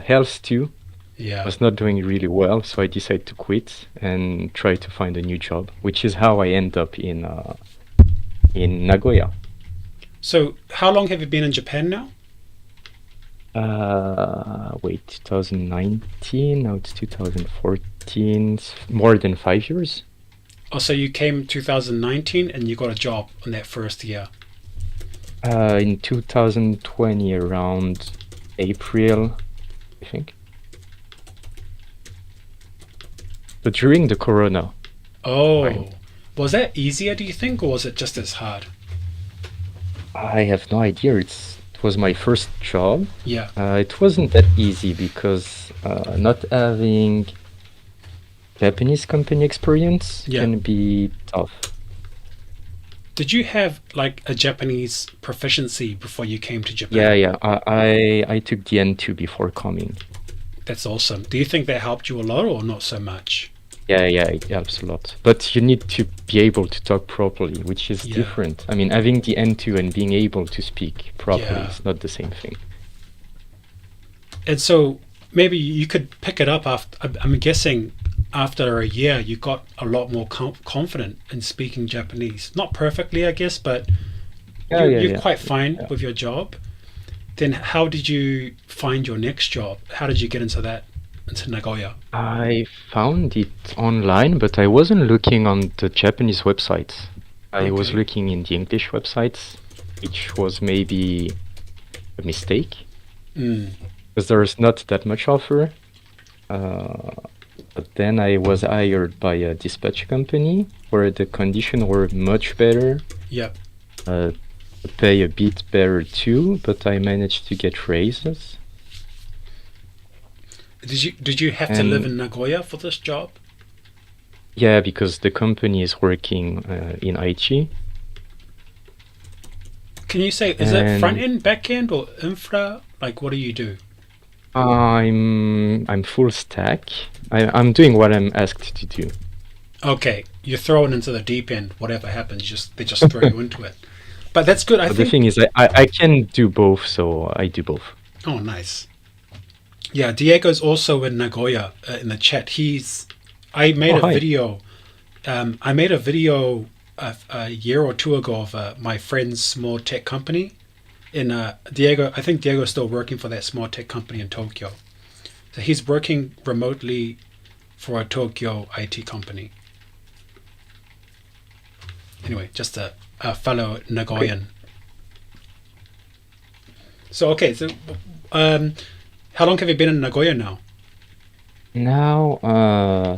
health too Yeah. was not doing really well, so I decided to quit and try to find a new job, which is how I end up in Nagoya. So, how long have you been in Japan now? Wait, 2019, now it's 2014, more than 5 years. Oh, so you came 2019 and you got a job in that first year. In 2020, around April, I think. But during the corona, Oh. Right. Was that easier, do you think, or was it just as hard? I have no idea. It was my first job. Yeah. It wasn't that easy because not having Japanese company experience Yeah. can be tough. Did you have like a Japanese proficiency before you came to Japan? Yeah. I took the N2 before coming. That's awesome. Do you think that helped you a lot or not so much? Yeah, it helps a lot. But you need to be able to talk properly, which is Yeah. different. I mean, having the N2 and being able to speak properly Yeah. is not the same thing. And so maybe you could pick it up after, I'm guessing after a year you got a lot more confident in speaking Japanese. Not perfectly, I guess, but you're quite fine with your job. Then how did you find your next job? How did you get into Nagoya? I found it online, but I wasn't looking on the Japanese websites. I was looking in the English websites, which was maybe a mistake. Because there's not that much offer. But then I was hired by a dispatch company where the conditions were much better. Yep. The pay a bit better too, but I managed to get raises. Did you have to live in Nagoya for this job? Yeah, because the company is working in Aichi. Can you say, is it front end, back end, or infra? Like, what do you do? I'm full stack. I'm doing what I'm asked to do. Okay, you're thrown into the deep end. Whatever happens, they just throw you into it. But that's good. I think the thing is, I can do both, so I do both. Oh, nice. Yeah, Diego's also in Nagoya in the chat. I made a video. I made a video a year or two ago of my friend's small tech company. Diego, I think Diego's still working for that small tech company in Tokyo. So he's working remotely for a Tokyo IT company. Anyway, just a fellow Nagoyan. So how long have you been in Nagoya now? Now,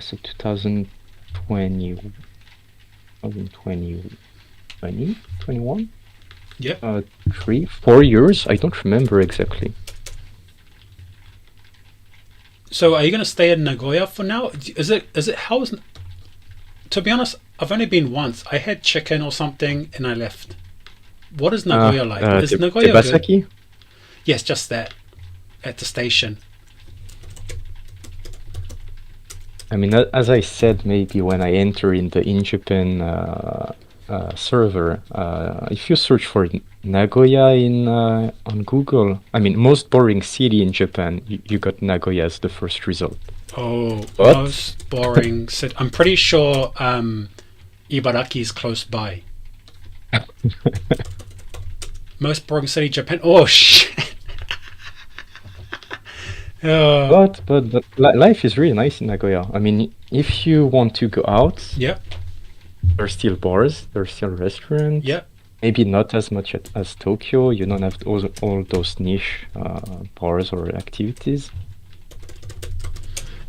so 2020, 21? Yeah. 4 years? I don't remember exactly. So are you going to stay in Nagoya for now? To be honest, I've only been once. I had chicken or something and I left. What is Nagoya like? Is Nagoya Tebasaki? good? Yes, just that. At the station. I mean, as I said, maybe when I enter in the in-Japan server, if you search for Nagoya on Google, I mean, most boring city in Japan, you got Nagoya as the first result. Oh, what? Most boring city. I'm pretty sure Ibaraki is close by. Most boring city, Japan. Oh, shit. But life is really nice in Nagoya. I mean, if you want to go out, yep, there's still bars, there's still restaurants. Yep. Maybe not as much as Tokyo. You don't have all those niche bars or activities.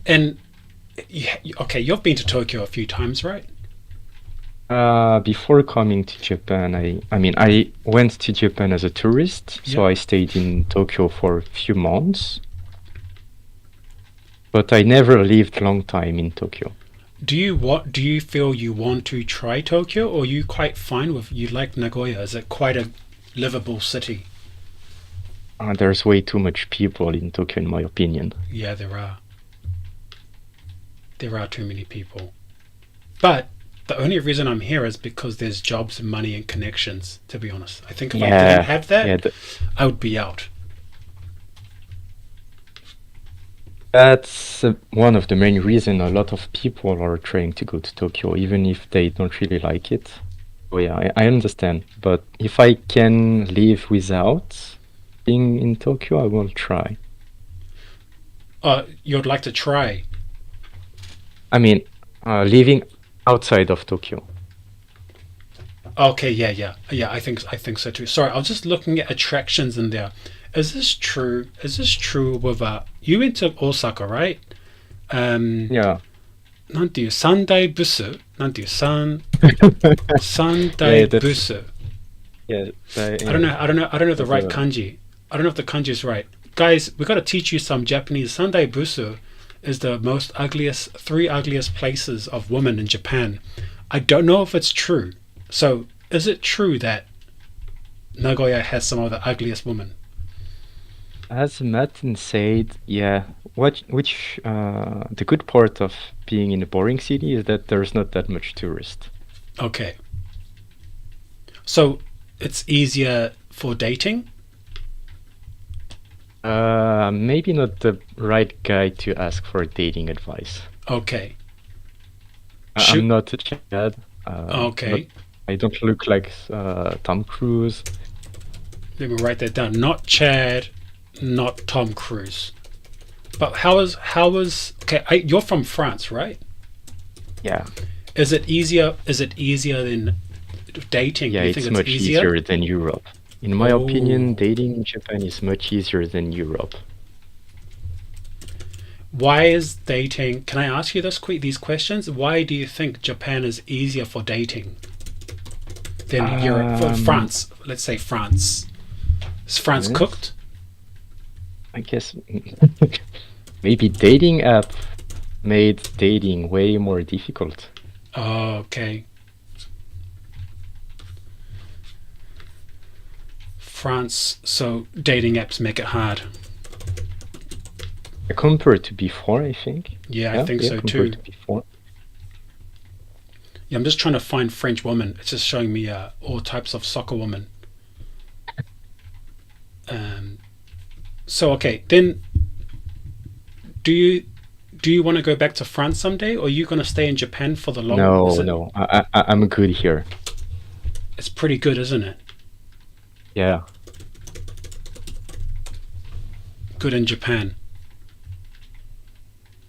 And you've been to Tokyo a few times, right? Before coming to Japan, I went to Japan as a tourist, so I stayed in Tokyo for a few months. But I never lived long time in Tokyo. Do you feel you want to try Tokyo, or are you quite fine with you like Nagoya? Is it quite a livable city? There's way too much people in Tokyo, in my opinion. Yeah, there are. There are too many people. But the only reason I'm here is because there's jobs and money and connections, to be honest. I think if I didn't have that, I would be out. That's one of the main reasons a lot of people are trying to go to Tokyo, even if they don't really like it. Oh yeah, I understand. But if I can live without being in Tokyo, I will try. You'd like to try? I mean, living outside of Tokyo. Okay, yeah. I think so too. Sorry, I was just looking at attractions in there. Is this true? Is this true with you went to Osaka, right? Yeah. なんていう三大ブスなんていう三大ブス Yeah. I don't know the right kanji. I don't know if the kanji is right. Guys, we got to teach you some Japanese. Sandai Busu is the three ugliest places of women in Japan. I don't know if it's true. So, is it true that Nagoya has some of the ugliest women? As Martin said, yeah. The good part of being in a boring city is that there's not that much tourist. Okay. So it's easier for dating? Maybe not the right guy to ask for dating advice. Okay. I'm not a Chad. Okay. I don't look like Tom Cruise. Let me write that down. Not Chad, not Tom Cruise. But how was okay, you're from France, right? Yeah. Is it easier than dating? Yeah, Do you it's think much easier than Europe. In my opinion, dating in Japan is much easier than Europe. Why is dating? Can I ask you these questions? Why do you think Japan is easier for dating than Europe? For France, let's say France. Is France cooked? I guess maybe dating app made dating way more difficult. Oh, okay. France, so dating apps make it hard. Compared to before, I think. Yeah, I think so too. Compared to before. Yeah, I'm just trying to find French women. It's just showing me all types of soccer women. So okay, then do you want to go back to France someday, or are you going to stay in Japan for the long? No. I'm good here. It's pretty good, isn't it? Yeah. Good in Japan.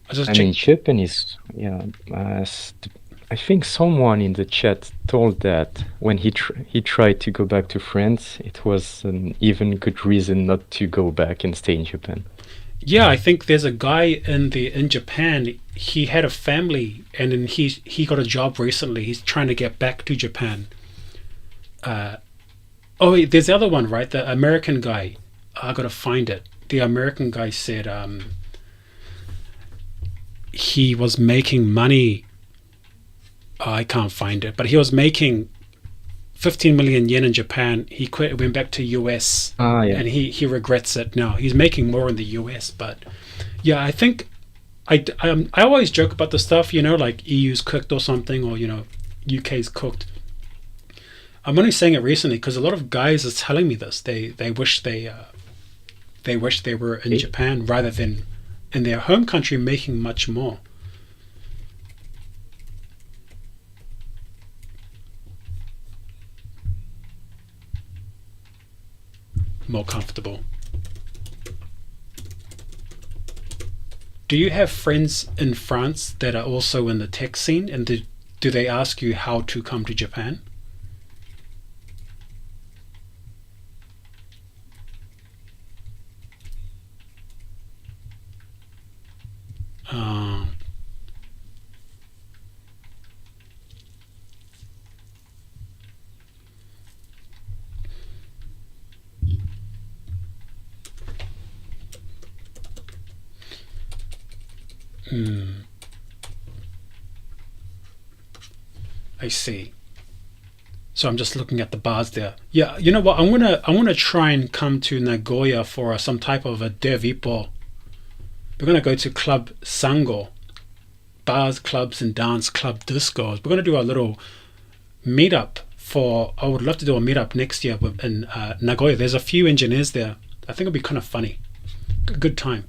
I mean, Japan is, I think someone in the chat told that when he tried to go back to France, it was an even good reason not to go back and stay in Japan. Yeah, I think there's a guy in Japan. He had a family, and then he got a job recently. He's trying to get back to Japan. Wait, there's the other one, right? The American guy. I gotta find it. The American guy said he was making money. I can't find it, but he was making 15 million yen in Japan. He quit, went back to US, and he regrets it now. He's making more in the US, but yeah, I think I always joke about the stuff, like EU's cooked or something, or UK's cooked. I'm only saying it recently because a lot of guys are telling me this. They wish they were in Japan rather than in their home country making much more. More comfortable. Do you have friends in France that are also in the tech scene, and do they ask you how to come to Japan? I see. So I'm just looking at the bars there. Yeah, you know what? I'm gonna try and come to Nagoya for some type of a DevIppo. We're gonna go to Club Sango, bars, clubs, and dance club discos. We're gonna do a little meetup I would love to do a meetup next year in Nagoya. There's a few engineers there. I think it'll be kind of funny. Good time.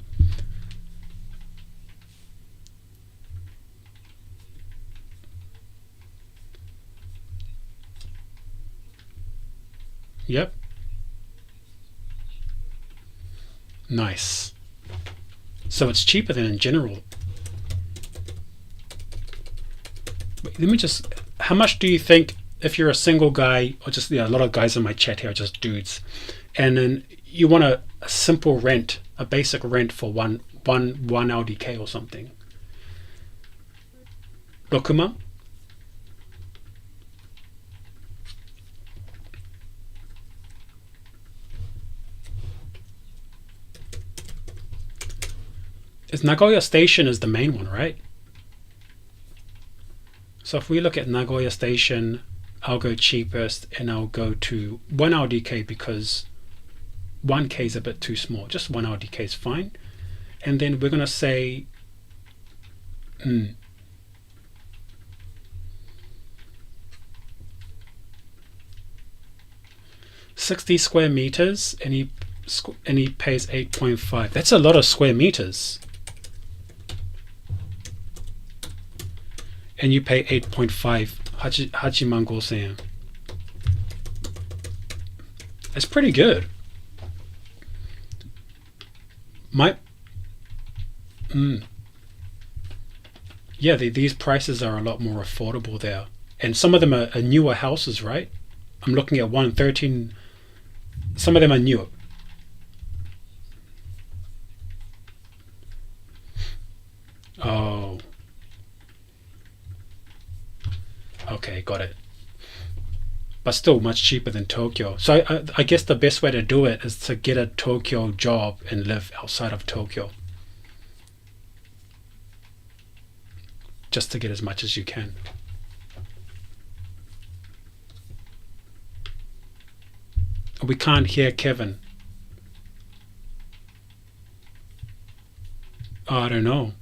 Yep. Nice. So it's cheaper than in general. Wait, let me just, how much do you think, if you're a single guy, or just, a lot of guys in my chat here are just dudes, and then you want a simple rent, a basic rent for one LDK or something? Rokuma? Nagoya Station is the main one, right? So if we look at Nagoya Station, I'll go cheapest and I'll go to 1 LDK because 1K is a bit too small. Just 1 LDK is fine. And then we're going to say 60 square meters, and he pays 8.5. That's a lot of square meters. and you pay 8.5 Hachiman Gosen. That's pretty good. Yeah, these prices are a lot more affordable there, and some of them are newer houses, right? I'm looking at 113. Some of them are newer. Oh, okay, got it. But still much cheaper than Tokyo. So I guess the best way to do it is to get a Tokyo job and live outside of Tokyo, just to get as much as you can. We can't hear Kevin. Oh, I don't know.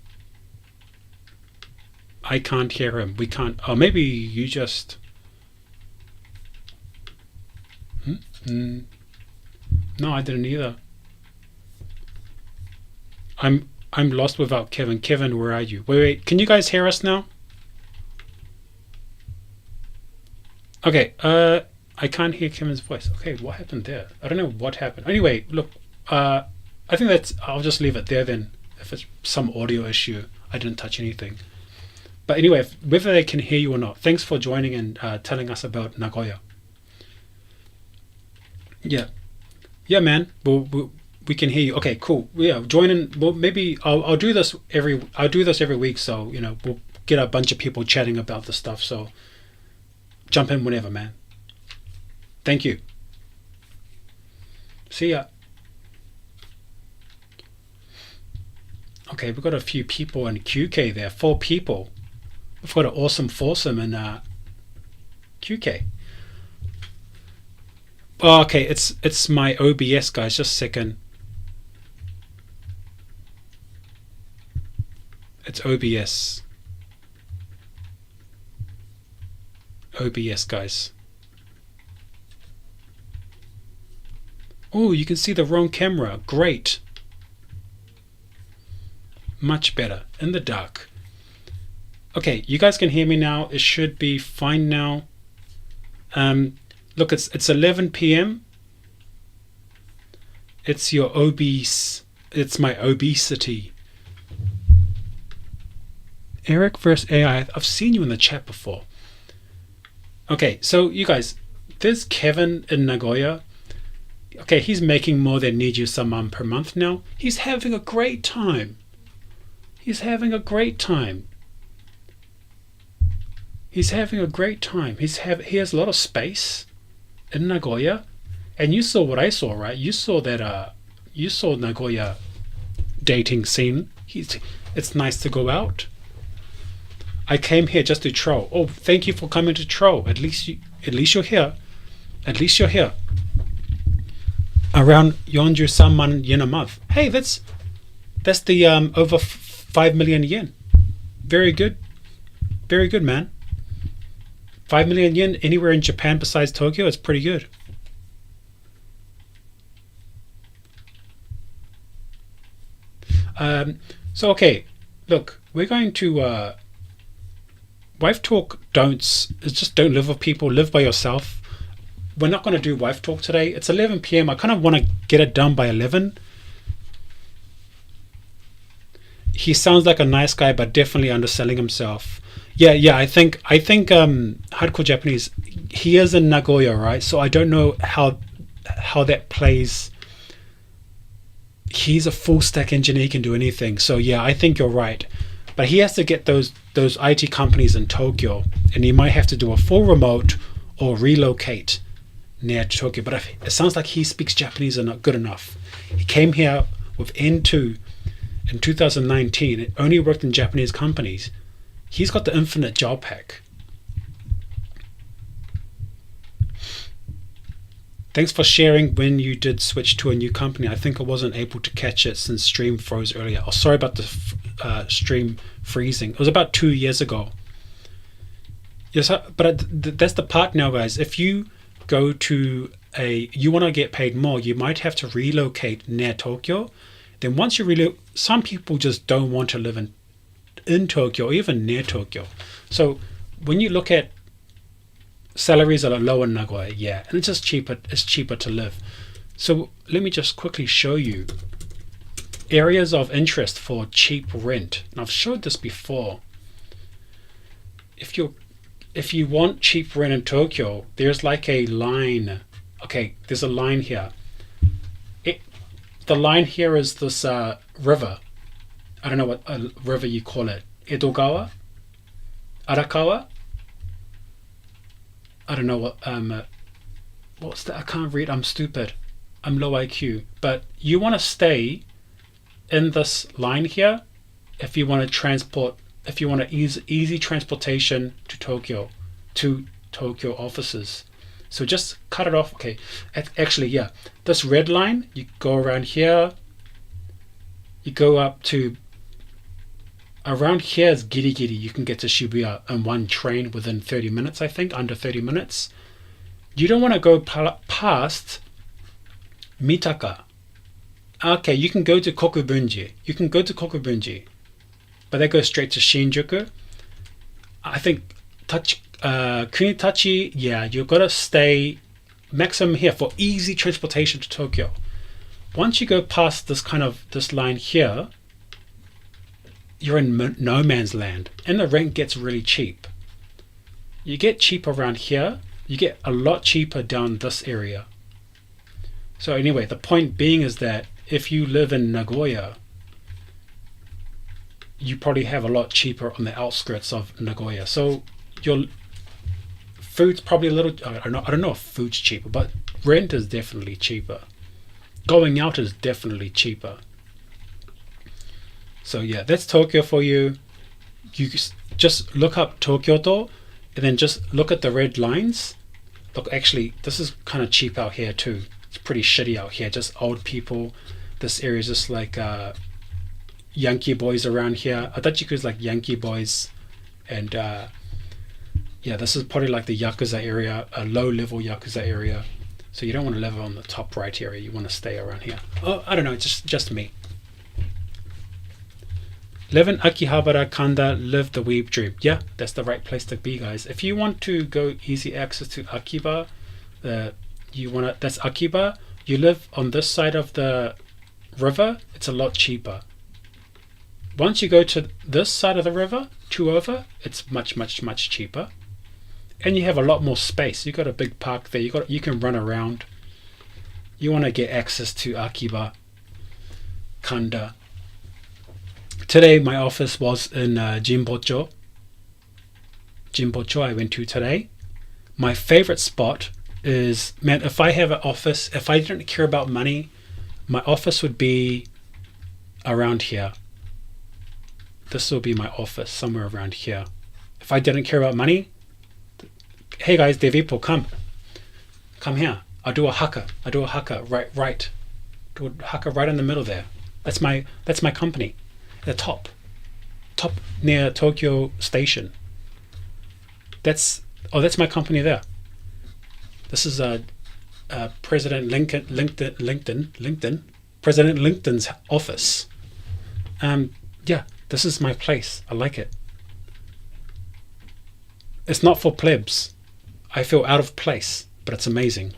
I can't hear him. We can't. Oh, maybe you just. No, I didn't either. I'm lost without Kevin. Kevin, where are you? Wait. Can you guys hear us now? Okay. I can't hear Kevin's voice. Okay, what happened there? I don't know what happened. Anyway, look. I think I'll just leave it there then. If it's some audio issue, I didn't touch anything. But anyway, whether they can hear you or not, thanks for joining and telling us about Nagoya. Yeah, man. We can hear you. Okay, cool. Yeah, join in. Well, maybe I'll do this every week. So we'll get a bunch of people chatting about the stuff. So jump in whenever, man. Thank you. See ya. Okay, we've got a few people in QK there. 4 people. We've got an awesome foursome in QK. Oh, okay, it's my OBS, guys. Just a second. It's OBS. OBS, guys. Oh, you can see the wrong camera. Great. Much better. In the dark. Okay, you guys can hear me now. It should be fine now. Look, it's 11 p.m. It's your it's my obesity. Eric versus AI. I've seen you in the chat before. Okay, so you guys, there's Kevin in Nagoya. Okay, he's making more than Niju-sama per month now. He's having a great time. He's having a great time. He's having a great time. He has a lot of space in Nagoya, and you saw what I saw, right? You saw that. You saw Nagoya dating scene. It's nice to go out. I came here just to troll. Oh, thank you for coming to troll. At least you're here. At least you're here. Around 43만 yen a month. Hey, that's the over 5 million yen. Very good. Very good, man. 5 million yen anywhere in Japan besides Tokyo is pretty good. So okay, look, we're going to wife talk. Don't live with people. Live by yourself. We're not going to do wife talk today. It's 11 p.m. I kind of want to get it done by 11. He sounds like a nice guy, but definitely underselling himself. Yeah. I think Hardcore Japanese. He is in Nagoya, right? So I don't know how that plays. He's a full stack engineer. He can do anything. So yeah, I think you're right. But he has to get those IT companies in Tokyo, and he might have to do a full remote or relocate near Tokyo. But it sounds like he speaks Japanese and not good enough. He came here with N2 in 2019. It only worked in Japanese companies. He's got the infinite job pack. Thanks for sharing when you did switch to a new company. I think I wasn't able to catch it since stream froze earlier. Oh, sorry about the stream freezing. It was about 2 years ago. Yes, but that's the part now, guys. If you go to you want to get paid more, you might have to relocate near Tokyo. Then once you some people just don't want to live in Tokyo or even near Tokyo. So when you look at salaries that are low in Nagoya, yeah, and it's just cheaper. It's cheaper to live. So let me just quickly show you areas of interest for cheap rent. And I've showed this before. If you want cheap rent in Tokyo, there's like a line. Okay, there's a line here. The line here is this river. I don't know what river you call it. Edogawa? Arakawa? I don't know what what's that? I can't read. I'm stupid. I'm low IQ. But you want to stay in this line here if you want to transport, if you want to easy transportation to Tokyo offices. So just cut it off. Okay, actually, yeah, this red line, you go around here, you go up to around here is Giri. You can get to Shibuya in one train within 30 minutes, I think, under 30 minutes. You don't want to go past Mitaka. Okay, you can go to Kokubunji. But that goes straight to Shinjuku. I think Kunitachi, yeah, you've got to stay maximum here for easy transportation to Tokyo. Once you go past this line here, you're in no man's land, and the rent gets really cheap. You get cheap around here, you get a lot cheaper down this area. So anyway, the point being is that if you live in Nagoya, you probably have a lot cheaper on the outskirts of Nagoya. So your food's probably a little, I don't know if food's cheaper, but rent is definitely cheaper. Going out is definitely cheaper. So yeah, that's Tokyo for you. You just look up Tokyo, and then just look at the red lines. Look, actually, this is kind of cheap out here too. It's pretty shitty out here. Just old people. This area is just like Yankee boys around here. Adachiku is like Yankee boys, and yeah, this is probably like the Yakuza area, a low-level Yakuza area. So you don't want to live on the top right area. You want to stay around here. Oh, I don't know. It's just me. Live in Akihabara, Kanda, live the weeb dream. Yeah, that's the right place to be, guys. If you want to go easy access to Akiba, that's Akiba. You live on this side of the river, it's a lot cheaper. Once you go to this side of the river, Chuova, it's much cheaper. And you have a lot more space. You got a big park there. You can run around. You want to get access to Akiba, Kanda. Today my office was in Jimbocho. I went to today. My favorite spot is, man, if I have an office, if I didn't care about money, my office would be around here. This will be my office, somewhere around here. If I didn't care about money, hey guys, DevIpPO, come here. I'll do a haka. Right. Do a haka right in the middle there. That's my company. The top near Tokyo Station. That's my company there. This is President LinkedIn. President LinkedIn's office. Yeah, this is my place. I like it. It's not for plebs. I feel out of place, but it's amazing.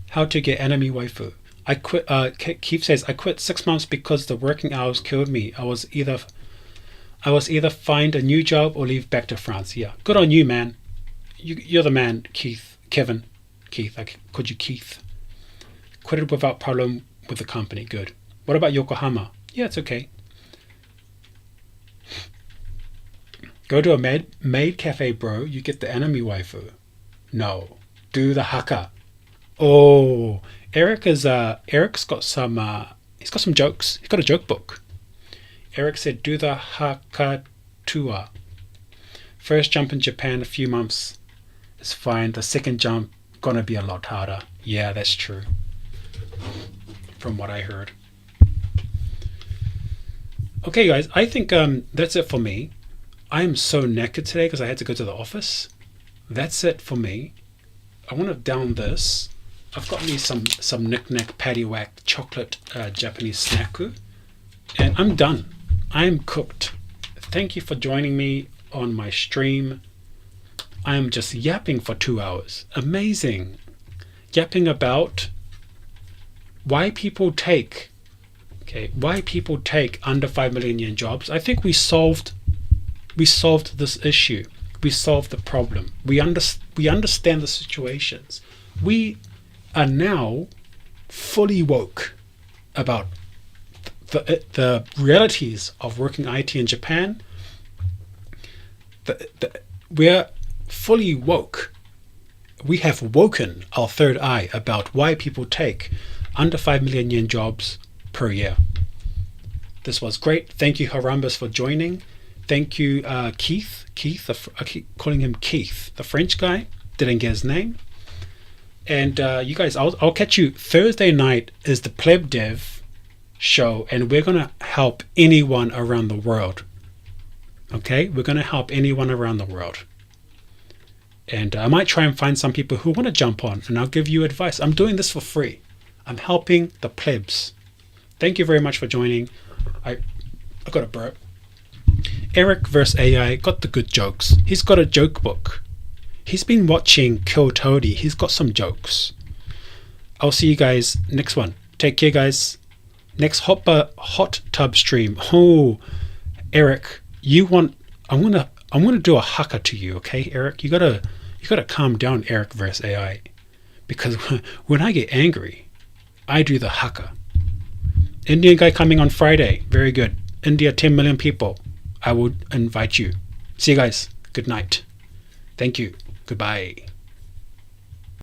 How to get enemy waifu. I quit. Keith says, I quit 6 months because the working hours killed me. I was either find a new job or leave back to France. Yeah, good on you, man. You're the man, Keith. Kevin. Keith. I called you Keith. Quitted without problem with the company. Good. What about Yokohama? Yeah, it's okay. Go to a maid cafe, bro. You get the enemy waifu. No. Do the haka. Oh, Eric's got some jokes. He's got a joke book. Eric said, do the haka tour. First jump in Japan, a few months is fine. The second jump gonna be a lot harder. Yeah, that's true. From what I heard. Okay, guys, I think that's it for me. I am so knackered today because I had to go to the office. That's it for me. I want to down this. I've got me some knick-knack paddywhack chocolate Japanese snacku, and I'm done. I'm cooked. thank you for joining me on my stream. I am just yapping for 2 hours. Amazing. Yapping about why people take under 5 million yen jobs. I think we solved this issue. We solved the problem. We understand the situations. We are now fully woke about the realities of working IT in Japan. We're fully woke. We have woken our third eye about why people take under 5 million yen jobs per year. This was great. Thank you, Harambas, for joining. Thank you, Keith. I keep calling him Keith, the French guy. Didn't get his name. And you guys, I'll catch you Thursday night. Is the Pleb Dev show, and we're gonna help anyone around the world. Okay, we're gonna help anyone around the world. And I might try and find some people who want to jump on, and I'll give you advice. I'm doing this for free. I'm helping the plebs. Thank you very much for joining. I got a burp. Eric vs. AI got the good jokes. He's got a joke book. He's been watching Kill Toady. He's got some jokes. I'll see you guys next one. Take care, guys. Next hot tub stream. Oh, Eric, I'm gonna do a haka to you, okay, Eric? You gotta calm down, Eric vs. AI, because when I get angry, I do the haka. Indian guy coming on Friday. Very good. India, 10 million people. I would invite you. See you guys. Good night. Thank you. Goodbye.